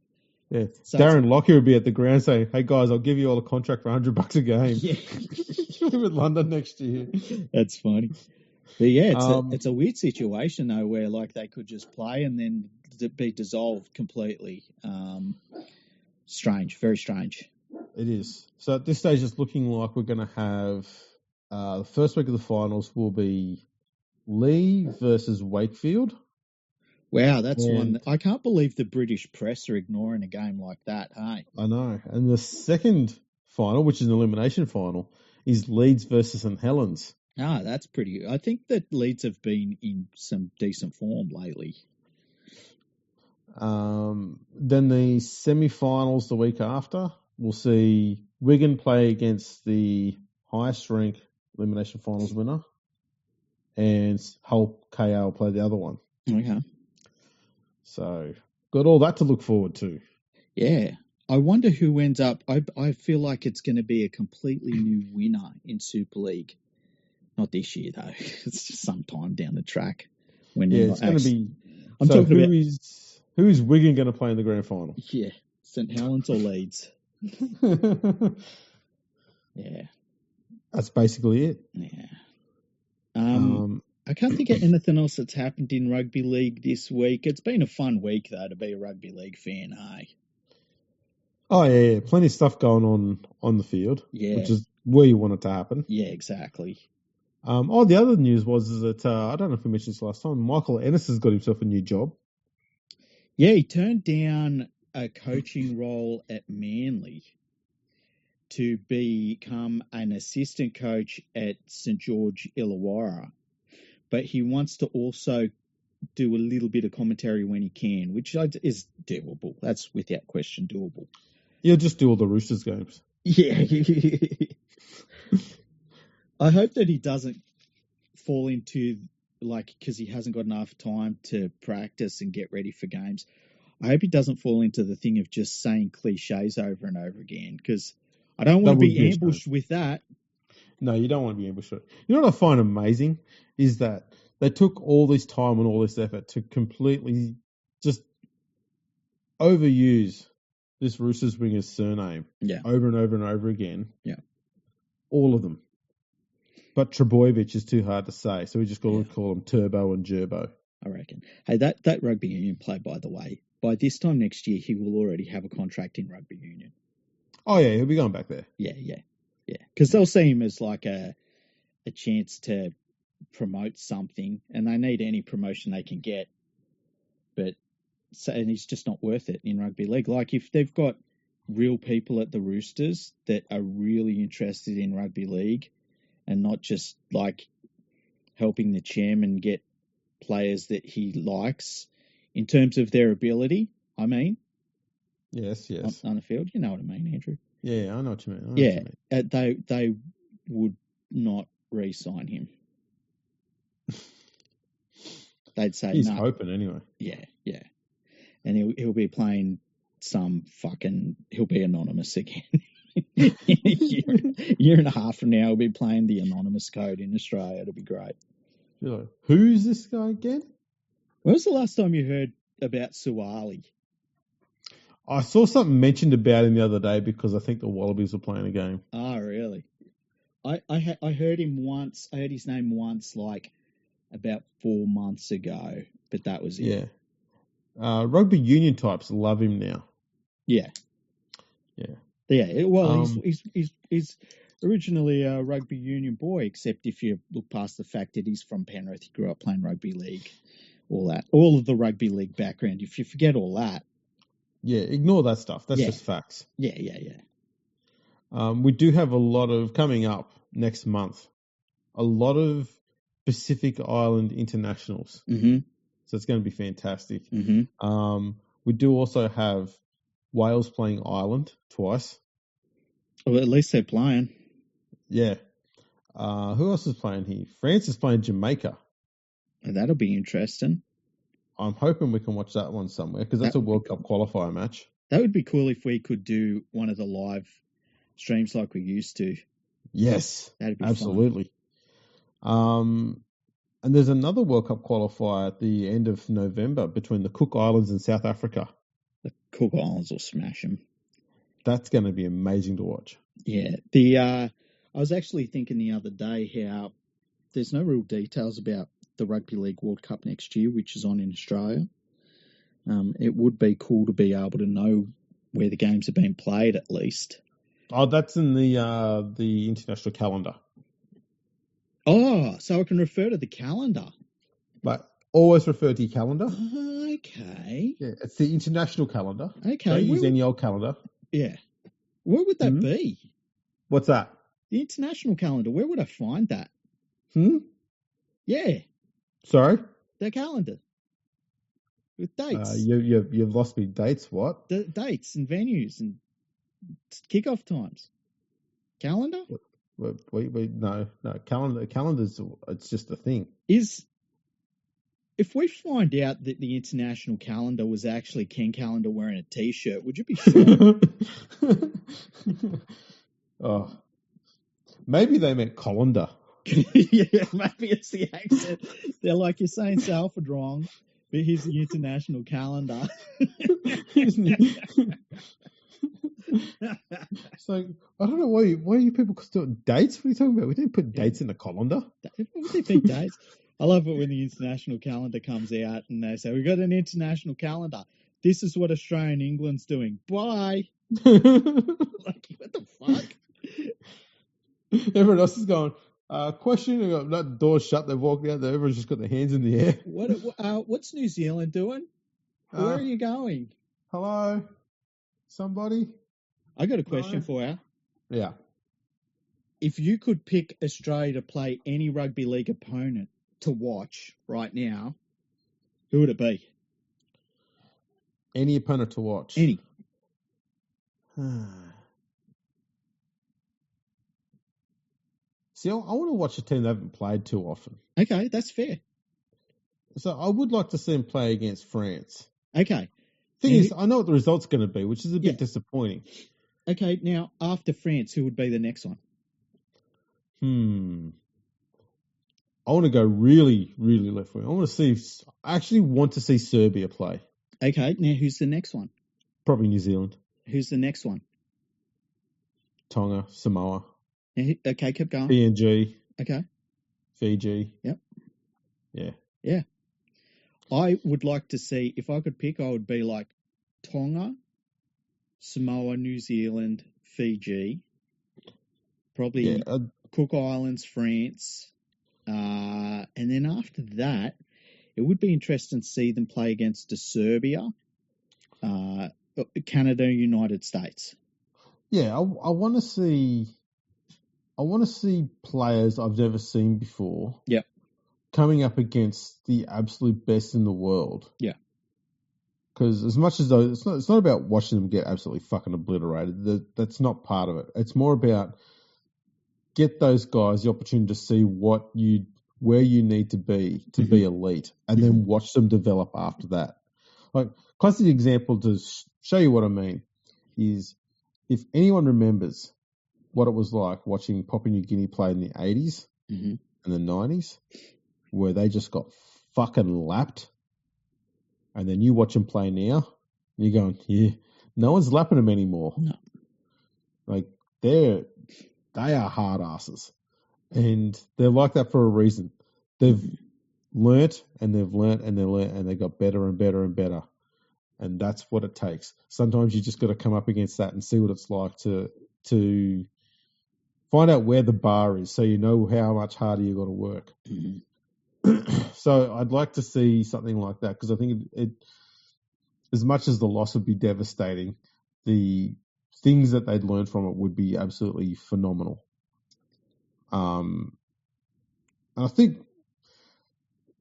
Yeah, So Darren Lockyer would be at the ground saying, "Hey guys, I'll give you all a contract for $100 a game." Yeah, with London next year. That's funny. But yeah, it's a weird situation though, where like they could just play and then be dissolved completely. Strange, very strange. It is. So at this stage, it's looking like we're going to have the first week of the finals will be Lee versus Wakefield. Wow, that's one. I can't believe the British press are ignoring a game like that. Hey, I know. And the second final, which is an elimination final, is Leeds versus St Helens. Ah, that's pretty good. I think that Leeds have been in some decent form lately. Then the semi-finals the week after, we'll see Wigan play against the highest rank elimination finals winner, and Hull KO play the other one. Okay. So got all that to look forward to. Yeah. I wonder who ends up. I feel like it's going to be a completely new winner in Super League. Not this year though. It's just sometime down the track. It's going to be. I'm talking about who is Wigan going to play in the grand final? Yeah, St Helens or Leeds. Yeah, that's basically it. Yeah. I can't think of anything else that's happened in rugby league this week. It's been a fun week though to be a rugby league fan. Hey. Oh yeah, plenty of stuff going on the field. Yeah, which is where you want it to happen. Yeah, exactly. The other news was that I don't know if we mentioned this last time. Michael Ennis has got himself a new job. Yeah, he turned down a coaching role at Manly to become an assistant coach at St George Illawarra, but he wants to also do a little bit of commentary when he can, which is doable. That's without question doable. He'll just do all the Roosters games. Yeah. I hope that he doesn't fall into, because he hasn't got enough time to practice and get ready for games. I hope he doesn't fall into the thing of just saying cliches over and over again, because I don't want to be ambushed with that. No, you don't want to be ambushed with it. You know what I find amazing is that they took all this time and all this effort to completely just overuse this Roosters winger's surname over and over and over again. Yeah. All of them. But Trebojevic is too hard to say, so we just got to call him Turbo and Gerbo. I reckon. Hey, that rugby union player, by the way, by this time next year, he will already have a contract in rugby union. Oh, yeah, he'll be going back there. Yeah. Because they'll see him as like a chance to promote something, and they need any promotion they can get. And he's just not worth it in rugby league. Like, if they've got real people at the Roosters that are really interested in rugby league and not just like helping the chairman get players that he likes in terms of their ability, I mean. Yes. On the field, you know what I mean, Andrew. Yeah, I know what you mean. They would not re-sign him. They'd say he's no. hoping anyway. Yeah. And he'll be playing he'll be anonymous again. A year and a half from now, he'll be playing the anonymous code in Australia. It'll be great. You're like, who's this guy again? When was the last time you heard about Suwali? I saw something mentioned about him the other day because I think the Wallabies were playing a game. Oh, really? I heard him once. I heard his name once, like about 4 months ago, but that was it. Yeah. Rugby union types love him now. Yeah. Well, he's originally a rugby union boy, except if you look past the fact that he's from Penrith, he grew up playing rugby league, all of the rugby league background. If you forget all that. Yeah, ignore that stuff. That's just facts. Yeah. We do have a lot of, coming up next month, a lot of Pacific Island internationals. Mm-hmm. So it's going to be fantastic. Mm-hmm. We do also have Wales playing Ireland twice. Well, at least they're playing. Yeah. Who else is playing here? France is playing Jamaica. That'll be interesting. I'm hoping we can watch that one somewhere because that's a World Cup qualifier match. That would be cool if we could do one of the live streams like we used to. Yes, that'd be absolutely. Fun. And there's another World Cup qualifier at the end of November between the Cook Islands and South Africa. The Cook Islands will smash them. That's going to be amazing to watch. Yeah. I was actually thinking the other day how there's no real details about the Rugby League World Cup next year, which is on in Australia. It would be cool to be able to know where the games have been played at least. Oh, that's in the international calendar. Oh, so I can refer to the calendar. But always refer to your calendar. Okay. Yeah, it's the international calendar. Okay. Don't use any old calendar. Yeah. Where would that be? What's that? The international calendar. Where would I find that? Yeah. Sorry? The calendar. With dates. You've lost me. Dates, what? The dates and venues and kickoff times. Calendar? No. Calendar's, it's just a thing. If we find out that the international calendar was actually Ken Calendar wearing a T-shirt, would you be shocked? Oh, maybe they meant colander. Yeah, maybe it's the accent. They're like, you're saying Salford wrong, but here's the international calendar. So I don't know why you people doing dates. What are you talking about? We didn't put dates in the calendar. What do they think dates? I love it when the international calendar comes out and they say, we've got an international calendar. This is what Australia and England's doing. Bye. Like, what the fuck? Everyone else is going, question, that door's shut, they've walked out there, everyone's just got their hands in the air. What's New Zealand doing? Where are you going? Hello? Somebody? I got a question for you. Yeah. If you could pick Australia to play any rugby league opponent to watch right now, who would it be? Any opponent to watch? Any. See, I want to watch a team that haven't played too often. Okay, that's fair. So I would like to see them play against France. Okay. Thing is, I know what the result's going to be, which is a bit disappointing. Okay, now, after France, who would be the next one? I want to go really, really left wing. I actually want to see Serbia play. Okay, now who's the next one? Probably New Zealand. Who's the next one? Tonga, Samoa. Okay, keep going. PNG. Okay. Fiji. Yep. Yeah. Yeah. I would like to see, if I could pick, I would be like Tonga, Samoa, New Zealand, Fiji, probably Cook Islands, France, and then after that, it would be interesting to see them play against Serbia, Canada, United States. Yeah, I want to see players I've never seen before. Yep. Coming up against the absolute best in the world. Yeah. Because as much as though it's not about watching them get absolutely fucking obliterated. That's not part of it. It's more about get those guys the opportunity to see where you need to be elite, and then watch them develop after that. Like classic example to show you what I mean is if anyone remembers what it was like watching Papua New Guinea play in the 80s and the 90s, where they just got fucking lapped. And then you watch them play now, and you're going, yeah, no one's lapping them anymore. No. Like, they are hard asses. And they're like that for a reason. They've learnt, and they've learnt, and they got better and better and better. And that's what it takes. Sometimes you just got to come up against that and see what it's like to find out where the bar is so you know how much harder you got to work. So I'd like to see something like that because I think it, as much as the loss would be devastating, the things that they'd learn from it would be absolutely phenomenal. And I think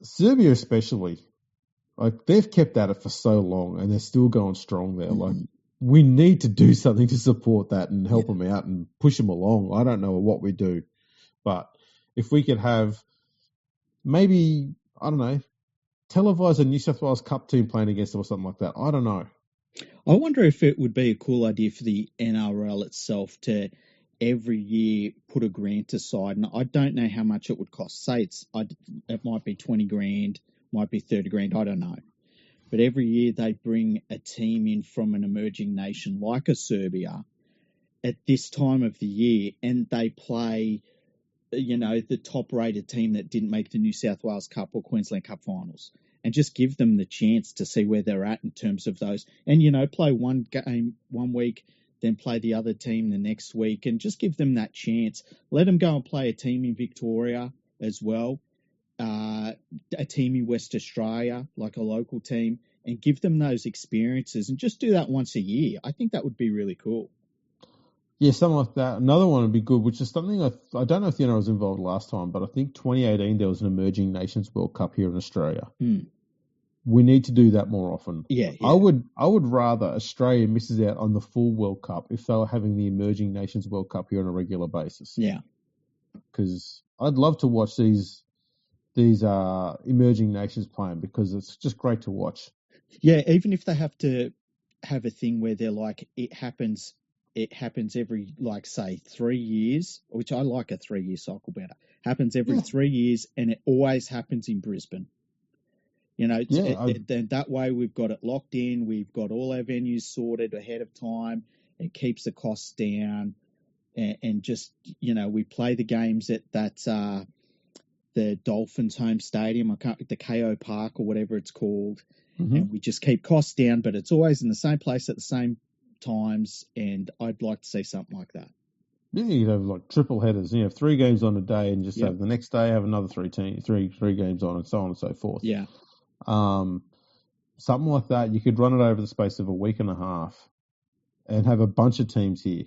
Serbia especially, like they've kept at it for so long and they're still going strong there. Like we need to do something to support that and help them out and push them along. I don't know what we do, but if we could have maybe, I don't know, televise a New South Wales Cup team playing against them or something like that. I don't know. I wonder if it would be a cool idea for the NRL itself to every year put a grant aside, and I don't know how much it would cost. Say it might be 20 grand, might be 30 grand, I don't know. But every year they bring a team in from an emerging nation like a Serbia at this time of the year, and they play, the top-rated team that didn't make the New South Wales Cup or Queensland Cup finals, and just give them the chance to see where they're at in terms of those. And, play one game one week, then play the other team the next week, and just give them that chance. Let them go and play a team in Victoria as well, a team in West Australia, like a local team, and give them those experiences, and just do that once a year. I think that would be really cool. Yeah, something like that. Another one would be good, which is something I don't know if the NRL was involved last time, but I think 2018 there was an Emerging Nations World Cup here in Australia. We need to do that more often. Yeah. I would rather Australia misses out on the full World Cup if they were having the Emerging Nations World Cup here on a regular basis. Yeah. Because I'd love to watch these emerging nations playing, because it's just great to watch. Yeah, even if they have to have a thing where they're like, it happens every, like, say, 3 years, which I like a 3-year cycle better. Happens every 3 years, and it always happens in Brisbane. Then that way we've got it locked in. We've got all our venues sorted ahead of time. It keeps the costs down, and just, we play the games at that the Dolphins home stadium, the KO Park or whatever it's called, and we just keep costs down. But it's always in the same place at the same times, and I'd like to see something like that. Yeah, you'd have like triple headers. You have 3 games on a day, and just have the next day have another three games on, and so on and so forth. Yeah. Something like that. You could run it over the space of a week and a half, and have a bunch of teams here.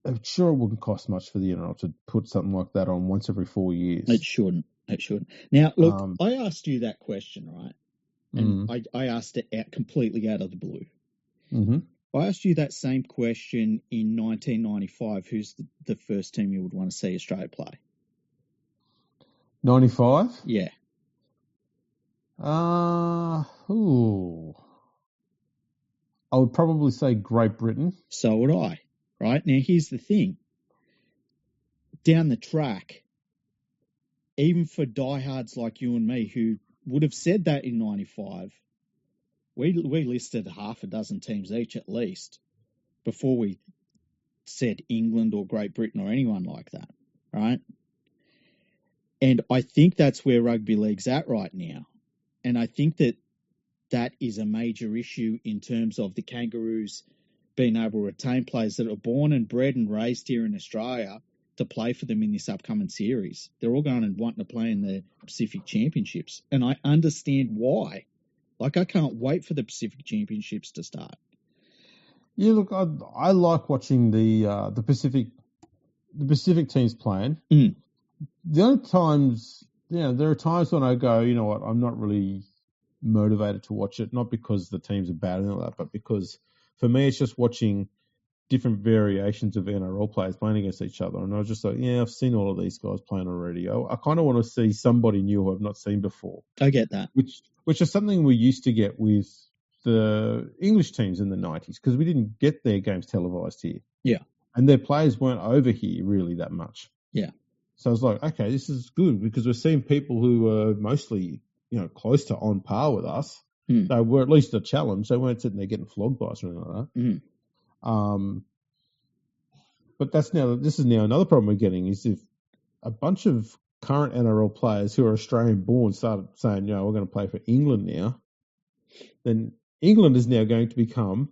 I'm sure it wouldn't cost much for the NRL to put something like that on once every 4 years. It shouldn't. Now, look, I asked you that question, right? And I asked it completely out of the blue. Mm-hmm. I asked you that same question in 1995. Who's the first team you would want to see Australia play? 95? Yeah. I would probably say Great Britain. So would I. Right? Now, here's the thing. Down the track, even for diehards like you and me who would have said that in 95, we listed half a dozen teams each at least before we said England or Great Britain or anyone like that, right? And I think that's where rugby league's at right now. And I think that is a major issue in terms of the Kangaroos being able to retain players that are born and bred and raised here in Australia to play for them in this upcoming series. They're all going and wanting to play in the Pacific Championships. And I understand why. Like, I can't wait for the Pacific Championships to start. Yeah, look, I like watching the Pacific teams playing. The only times, there are times when I go, you know what, I'm not really motivated to watch it, not because the teams are bad and all that, but because for me it's just watching different variations of NRL players playing against each other. And I was just like, I've seen all of these guys playing already. I kind of want to see somebody new who I've not seen before. I get that. Which is something we used to get with the English teams in the 90s, because we didn't get their games televised here. Yeah. And their players weren't over here really that much. Yeah. So I was like, okay, this is good, because we're seeing people who were mostly, close to on par with us. They were at least a challenge. They weren't sitting there getting flogged by us or anything like that. But this is now another problem we're getting, is if a bunch of current NRL players who are Australian born started saying, we're going to play for England now, then England is now going to become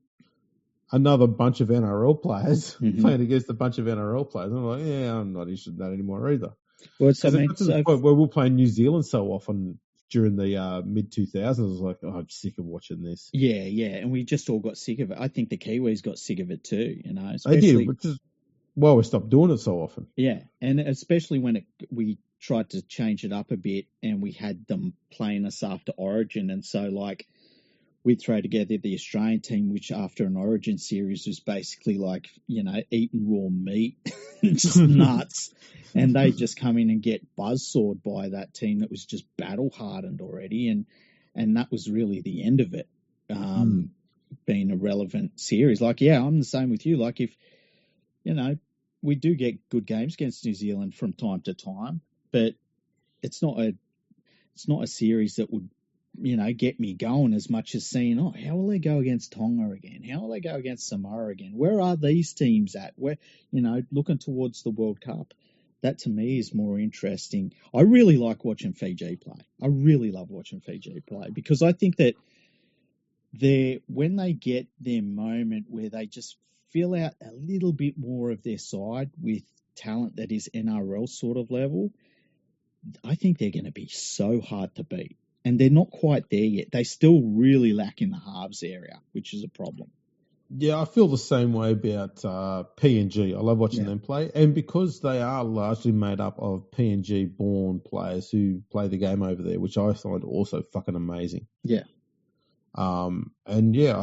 another bunch of NRL players playing against a bunch of NRL players. And I'm like, I'm not interested in that anymore either. Well, it's to the point where we're playing New Zealand so often during the mid-2000s, I was like, I'm sick of watching this. Yeah, and we just all got sick of it. I think the Kiwis got sick of it too, They did, which is why we stopped doing it so often. Yeah, and especially when we tried to change it up a bit and we had them playing us after Origin, and so, like, we'd throw together the Australian team, which after an Origin series was basically like, eating raw meat, just nuts. And they just come in and get buzzsawed by that team that was just battle hardened already. And that was really the end of it, being a relevant series. Like, I'm the same with you. Like if, we do get good games against New Zealand from time to time, but it's not a series that would, get me going as much as seeing, how will they go against Tonga again? How will they go against Samoa again? Where are these teams at? Where, looking towards the World Cup, that to me is more interesting. I really like watching Fiji play. I really love watching Fiji play because I think that when they get their moment where they just fill out a little bit more of their side with talent that is NRL sort of level, I think they're going to be so hard to beat. And they're not quite there yet. They still really lack in the halves area, which is a problem. Yeah, I feel the same way about PNG. I love watching them play. And because they are largely made up of PNG-born players who play the game over there, which I find also fucking amazing. Yeah. I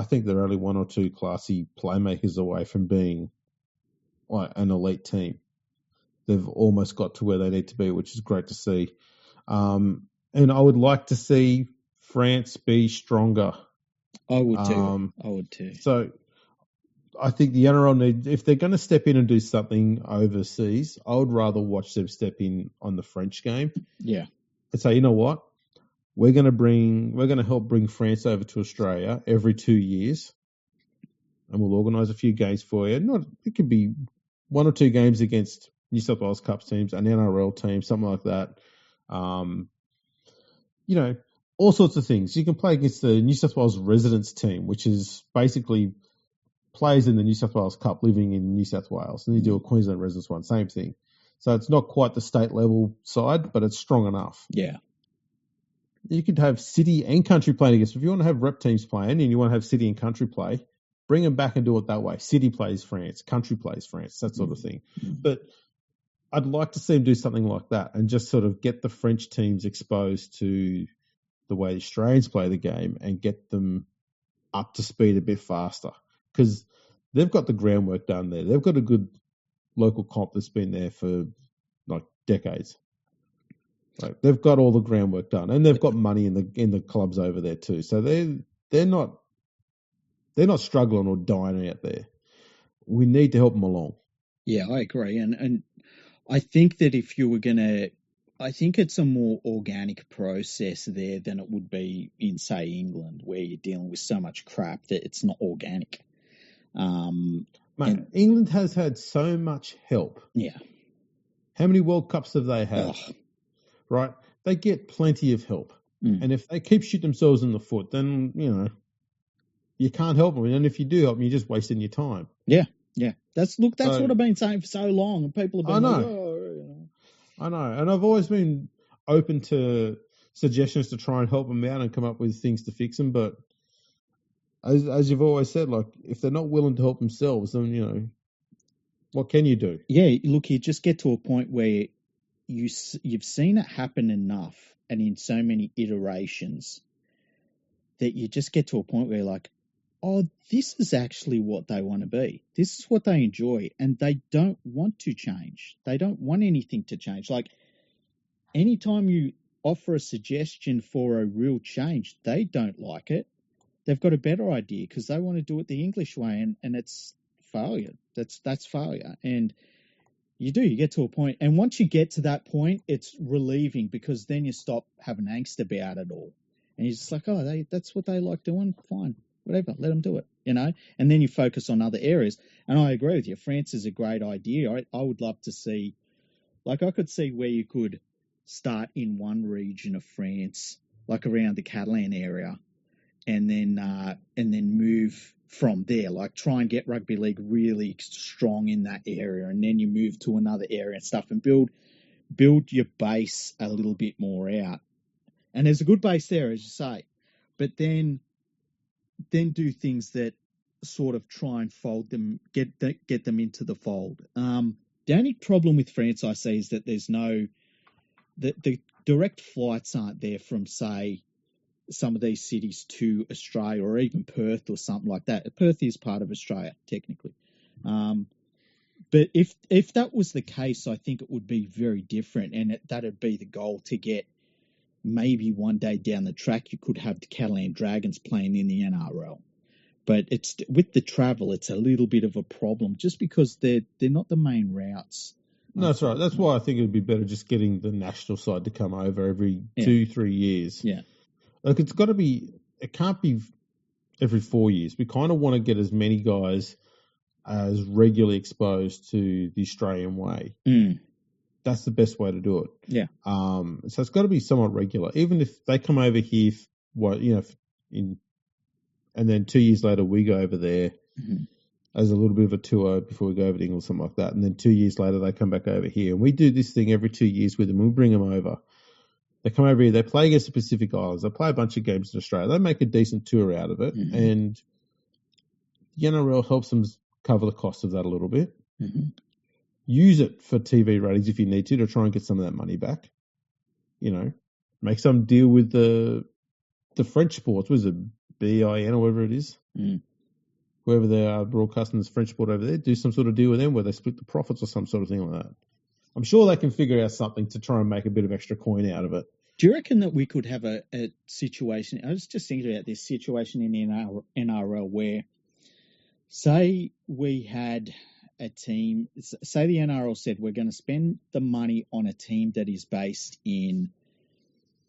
think they're only one or two classy playmakers away from being like an elite team. They've almost got to where they need to be, which is great to see. And I would like to see France be stronger. I would too. So I think the NRL if they're going to step in and do something overseas, I would rather watch them step in on the French game. Yeah. And say, you know what? We're going to help bring France over to Australia every 2 years, and we'll organise a few games for you. It could be 1 or 2 games against New South Wales Cup teams, an NRL team, something like that. All sorts of things. You can play against the New South Wales residents team, which is basically players in the New South Wales Cup living in New South Wales. And you do a Queensland residents one, same thing. So it's not quite the state level side, but it's strong enough. Yeah. You could have city and country playing against. If you want to have rep teams playing and you want to have city and country play, bring them back and do it that way. City plays France, country plays France, that sort of thing. But I'd like to see them do something like that and just sort of get the French teams exposed to the way the Australians play the game and get them up to speed a bit faster because they've got the groundwork done there. They've got a good local comp that's been there for like decades. Like they've got all the groundwork done and they've got money in the clubs over there too. So they're not struggling or dying out there. We need to help them along. Yeah, I agree. And I think that if you were going to, I think it's a more organic process there than it would be in, say, England, where you're dealing with so much crap that it's not organic. England has had so much help. Yeah. How many World Cups have they had? Right? They get plenty of help. And if they keep shooting themselves in the foot, then, you can't help them. And if you do help them, you're just wasting your time. Yeah. Yeah. That's what I've been saying for so long. And people have been I know. And I've always been open to suggestions to try and help them out and come up with things to fix them. But as you've always said, like, if they're not willing to help themselves, then, what can you do? Yeah. Look, you just get to a point where you've seen it happen enough and in so many iterations that you just get to a point where you're like, this is actually what they want to be. This is what they enjoy, and they don't want to change. They don't want anything to change. Like, anytime you offer a suggestion for a real change, they don't like it. They've got a better idea because they want to do it the English way, and it's failure. That's failure. And you get to a point, and once you get to that point, it's relieving because then you stop having angst about it all. And you're just like, that's what they like doing. Fine, whatever, let them do it, And then you focus on other areas. And I agree with you. France is a great idea. I would love to see, like, I could see where you could start in one region of France, like around the Catalan area, and then move from there. Like, try and get rugby league really strong in that area, and then you move to another area and stuff, and build your base a little bit more out. And there's a good base there, as you say, but then do things that sort of try and fold them, get them into the fold. The only problem with France I see is that there's the direct flights aren't there from, say, some of these cities to Australia, or even Perth or something like that. Perth is part of Australia, technically. But if that was the case, I think it would be very different, and that'd be the goal, to get maybe one day down the track you could have the Catalan Dragons playing in the NRL. But it's with the travel, it's a little bit of a problem, just because they're not the main routes. No, that's right. That's why I think it would be better just getting the national side to come over every 2-3 years. Yeah. Like, it can't be every 4 years. We kind of want to get as many guys as regularly exposed to the Australian way. That's the best way to do it. Yeah. So it's got to be somewhat regular. Even if they come over here, and then 2 years later we go over there as a little bit of a tour before we go over to England, something like that. And then 2 years later they come back over here, and we do this thing every 2 years with them. We bring them over. They come over here. They play against the Pacific Islands. They play a bunch of games in Australia. They make a decent tour out of it, and the NRL helps them cover the cost of that a little bit. Use it for TV ratings if you need to try and get some of that money back. Make some deal with the French sports. Was it BIN or whatever it is? Whoever they are broadcasting this French sport over there, do some sort of deal with them where they split the profits or some sort of thing like that. I'm sure they can figure out something to try and make a bit of extra coin out of it. Do you reckon that we could have a situation? I was just thinking about this situation in the NRL where, say we had a team, say the NRL said we're going to spend the money on a team that is based in,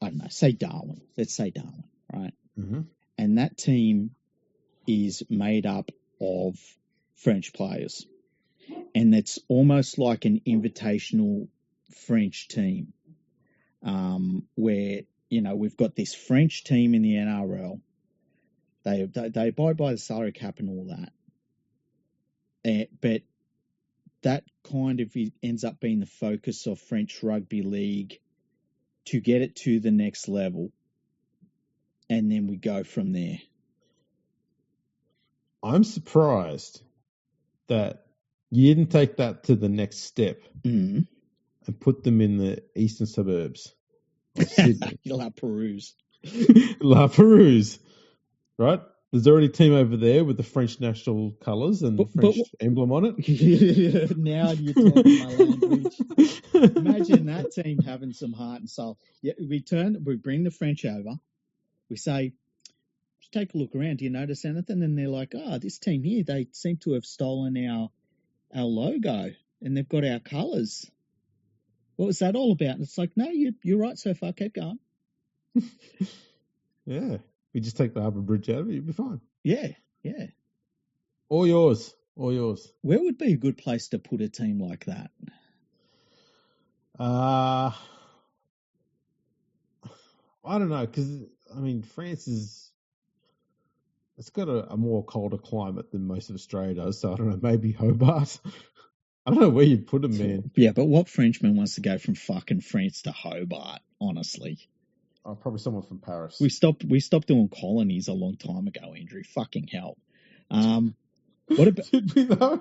I don't know, say Darwin. Let's say Darwin, right? And that team is made up of French players. And it's almost like an invitational French team, where, we've got this French team in the NRL. They abide by the salary cap and all that. But that kind of ends up being the focus of French Rugby League to get it to the next level. And then we go from there. I'm surprised that you didn't take that to the next step and put them in the eastern suburbs of Sydney. La Perouse. La Perouse, right? There's already a team over there with the French national colours and the French emblem on it. Now you're talking my language. Imagine that team having some heart and soul. Yeah, we bring the French over. We say, just take a look around. Do you notice anything? And they're like, this team here, they seem to have stolen our logo and they've got our colours. What was that all about? And it's like, no, you're right so far. Keep going. Yeah. We just take the Harbour Bridge out of it, you'll be fine. Yeah. All yours. Where would be a good place to put a team like that? I don't know, because, France it's got a more colder climate than most of Australia does, so I don't know, maybe Hobart. I don't know where you'd put them, man. Yeah, but what Frenchman wants to go from fucking France to Hobart, honestly? Oh, probably someone from Paris. We stopped doing colonies a long time ago, Andrew. Fucking hell. What about? Did we though?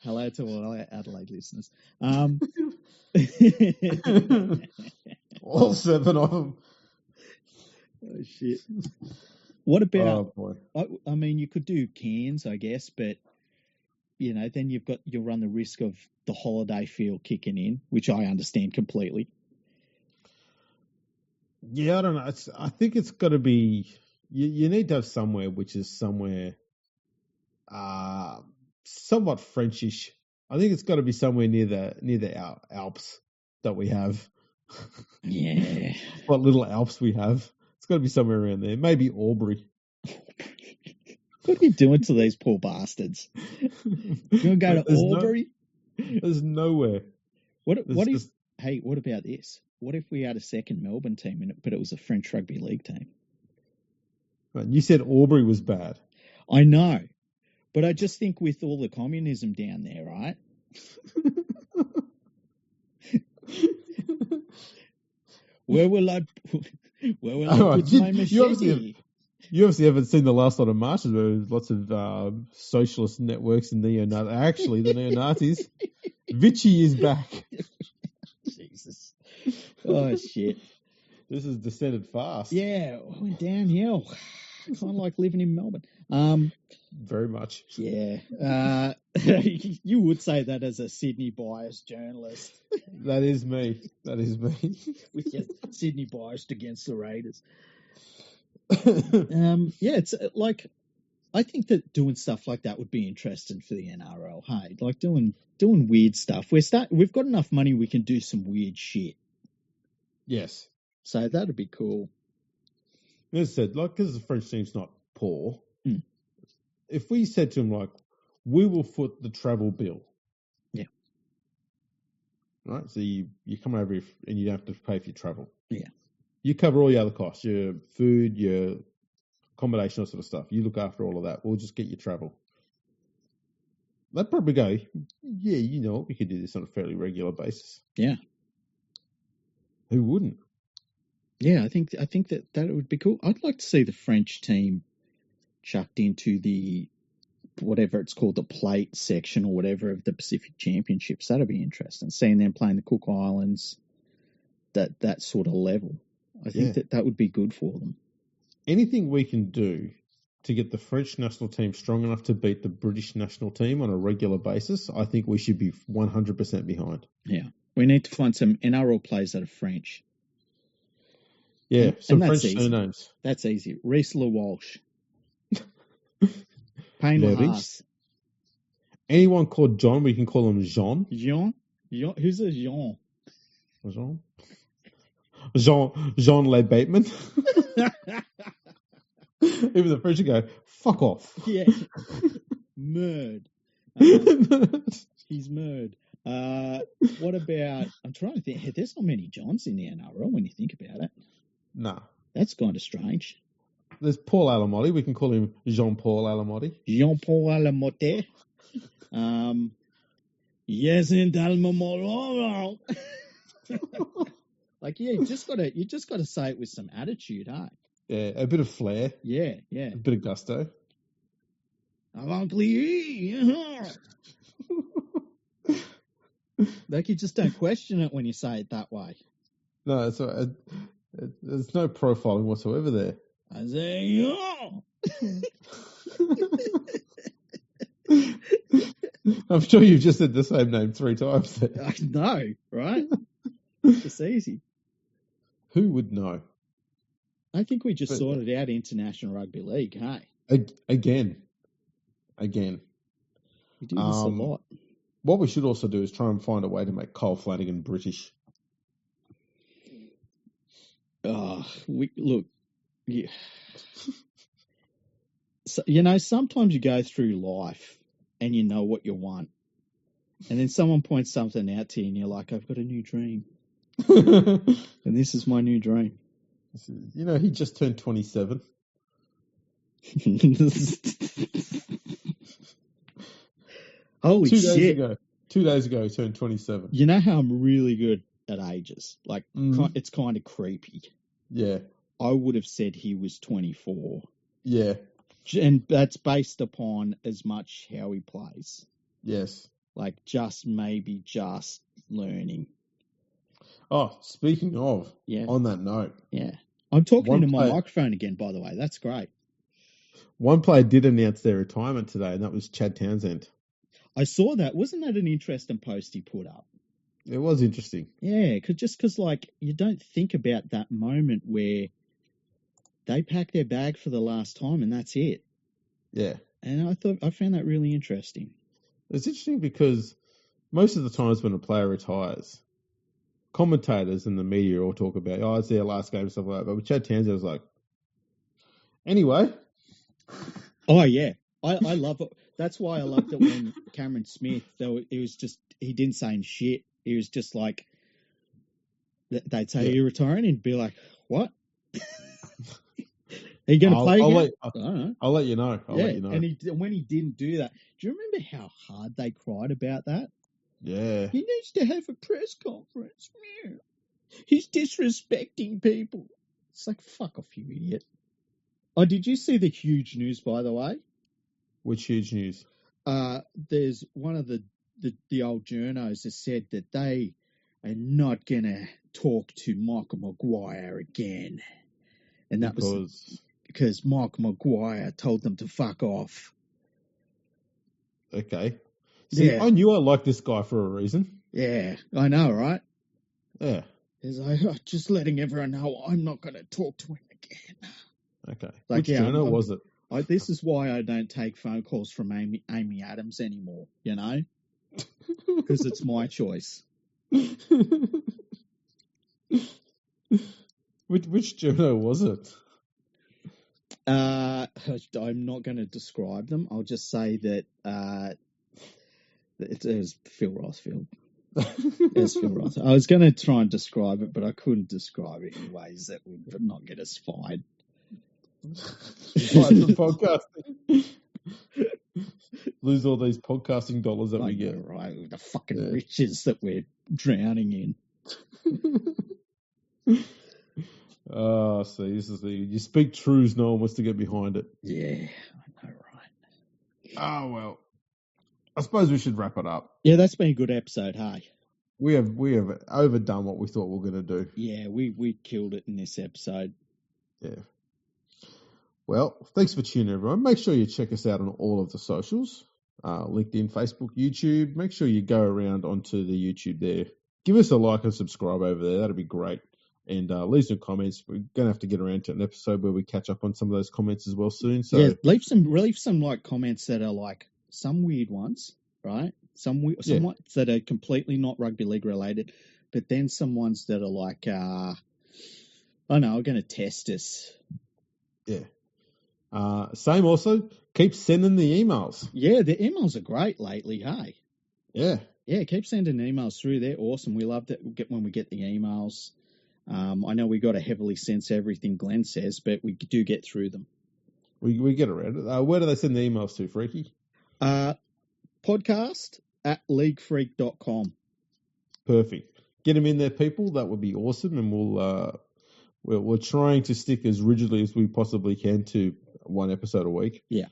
Hello to all our Adelaide listeners. All 7 of them. Oh shit. What about? Oh boy. You could do Cairns, I guess, but then you'll run the risk of the holiday feel kicking in, which I understand completely. Yeah, I don't know. I think it's got to be. You need to have somewhere which is somewhere, somewhat Frenchish. I think it's got to be somewhere near the Alps that we have. Yeah. What little Alps we have. It's got to be somewhere around there. Maybe Albury. What are you doing to these poor bastards? You want to go to Albury? There's nowhere. What about this? What if we had a second Melbourne team in it, but it was a French Rugby League team? You said Albury was bad. I know. But I just think with all the communism down there, right? Where will I put my machete? You obviously haven't seen the last lot of marches where there's lots of socialist networks and neo-Nazis. Actually, the neo-Nazis. Vichy is back. Jesus. Oh, shit. This has descended fast. Yeah, it went downhill. Kind of like living in Melbourne. Very much. Yeah. You would say that as a Sydney biased journalist. That is me. With your Sydney biased against the Raiders. Yeah, it's like, I think that doing stuff like that would be interesting for the NRL. Hey, like doing weird stuff. We've got enough money, we can do some weird shit. Yes. So that'd be cool. As I said, like, because the French team's not poor, if we said to them, like, we will foot the travel bill. Yeah. Right? So you come over and you don't have to pay for your travel. Yeah. You cover all your other costs, your food, your accommodation, that sort of stuff. You look after all of that. We'll just get your travel. They'd probably go, yeah, you know what, we could do this on a fairly regular basis. Yeah. Who wouldn't? Yeah, I think that would be cool. I'd like to see the French team chucked into the, whatever it's called, the plate section or whatever of the Pacific Championships. That'd be interesting. Seeing them playing the Cook Islands, that sort of level. I think that would be good for them. Anything we can do to get the French national team strong enough to beat the British national team on a regular basis, I think we should be 100% behind. Yeah. We need to find some NRL players that are French. Yeah, some French surnames. That's easy. Reese LaWalsh. Payne LaHaas. Anyone called John, we can call him Jean. Jean? Who's a Jean? Jean Le Bateman. Even the French go, fuck off. Yeah. Murd. He's murd. What about, I'm trying to think, there's not many Johns in the NRL when you think about it. Nah. That's kind of strange. There's Paul Alamotti. We can call him Jean-Paul Alamotti. Jean-Paul Alamotti. Yes, in Dalmamoro. Like, yeah, you just gotta say it with some attitude, huh? Yeah, a bit of flair. Yeah. A bit of gusto. Like, you just don't question it when you say it that way. No, there's no profiling whatsoever there. I say, yo. I'm sure you've just said the same name 3 times there. I know, right? It's easy. Who would know? I think we just sorted out International Rugby League, hey? Again. We do this a lot. What we should also do is try and find a way to make Cole Flanagan British. Look, yeah. So, sometimes you go through life and you know what you want. And then someone points something out to you and you're like, I've got a new dream. And this is my new dream. He just turned 27. Holy shit. 2 days ago, he turned 27. You know how I'm really good at ages? Like, it's kind of creepy. Yeah. I would have said he was 24. Yeah. And that's based upon as much how he plays. Yes. Like, just learning. Oh, speaking of, on that note. Yeah. I'm talking into my microphone again, by the way. That's great. One player did announce their retirement today, and that was Chad Townsend. I saw that. Wasn't that an interesting post he put up? It was interesting. Yeah, because like, you don't think about that moment where they pack their bag for the last time and that's it. Yeah. And I found that really interesting. It's interesting because most of the times when a player retires, commentators and the media all talk about, it's their last game and stuff like that. But with Chad Townsend, was like, anyway. Oh, yeah. I love it. That's why I loved it when Cameron Smith, though, it was just, he didn't say shit. He was just like, they'd say, Are you retiring? And he'd be like, what? Are you going to play again? I don't know. I'll let you know. I'll let you know. And when he didn't do that, do you remember how hard they cried about that? Yeah. He needs to have a press conference. Yeah. He's disrespecting people. It's like, fuck off, you idiot. Oh, did you see the huge news, by the way? Which huge news? There's one of the old journos has said that they I'm not going to talk to Michael Maguire again. And that was because Michael Maguire told them to fuck off. Okay. See, I knew I liked this guy for a reason. Yeah, I know, right? Yeah. He's like, just letting everyone know I'm not going to talk to him again. Okay. Which journal was it? This is why I don't take phone calls from Amy Adams anymore, you know? Because it's my choice. Which journal was it? I'm not going to describe them. I'll just say that it was Phil Rothfield. It's Phil Rothfield. I was going to try and describe it, but I couldn't describe it in ways that would not get us fined. Podcasting. Lose all these podcasting dollars that we get. Right, with the fucking riches that we're drowning in. See, this is you speak truths, no one wants to get behind it. Yeah, I know, right? Oh, well, I suppose we should wrap it up. Yeah, that's been a good episode, hey? We have overdone what we thought we were going to do. Yeah, we killed it in this episode. Yeah. Well, thanks for tuning in, everyone. Make sure you check us out on all of the socials, LinkedIn, Facebook, YouTube. Make sure you go around onto the YouTube there. Give us a like and subscribe over there. That'd be great. And leave some comments. We're going to have to get around to an episode where we catch up on some of those comments as well soon. So yeah, leave some like comments that are like some weird ones, right? Some ones that are completely not rugby league related, but then some ones that are like, I don't know, are going to test us. Yeah. Same also, keep sending the emails. Yeah, the emails are great lately, hey? Yeah. Yeah, keep sending emails through. They're awesome. We love that when we get the emails. I know we got to heavily censor everything Glenn says, but we do get through them. We get around it. Where do they send the emails to, Freaky? Podcast@leaguefreak.com. Perfect. Get them in there, people. That would be awesome, and we're trying to stick as rigidly as we possibly can to one episode a week. Yeah.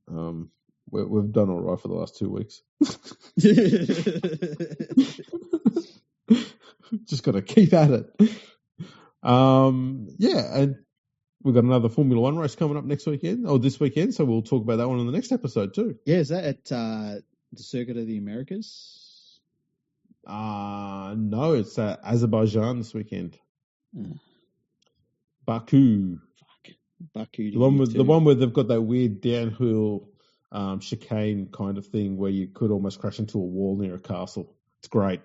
We've done all right for the last 2 weeks. Just got to keep at it. And we've got another Formula One race coming up this weekend, so we'll talk about that one in the next episode too. Yeah, is that at the Circuit of the Americas? No, it's at Azerbaijan this weekend. Baku. Baku. The one where they've got that weird downhill chicane kind of thing where you could almost crash into a wall near a castle. It's great.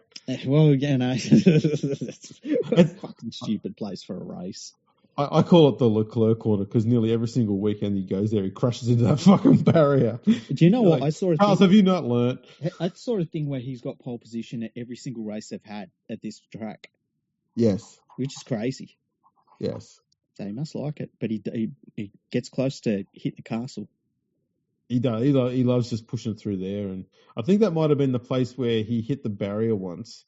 Well, yeah, no, it's a fucking stupid place for a race. I call it the Leclerc corner because nearly every single weekend he goes there, he crashes into that fucking barrier. Do you know what? Like, Charles, have you not learnt? That sort of thing where he's got pole position at every single race they've had at this track. Yes. Which is crazy. Yes. So he must like it, but he gets close to hitting the castle. He does. He loves just pushing through there, and I think that might have been the place where he hit the barrier once,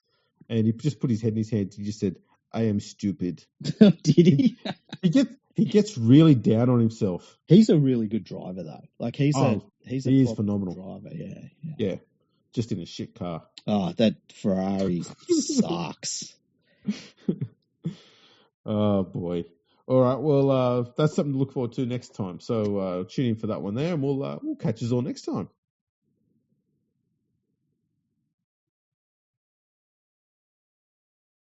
and he just put his head in his hands. He just said, "I am stupid." Did he? He gets really down on himself. He's a really good driver, though. Like he is phenomenal driver. Yeah, just in a shit car. Oh, that Ferrari sucks. Oh boy. All right, well, that's something to look forward to next time. So tune in for that one there, and we'll catch you all next time.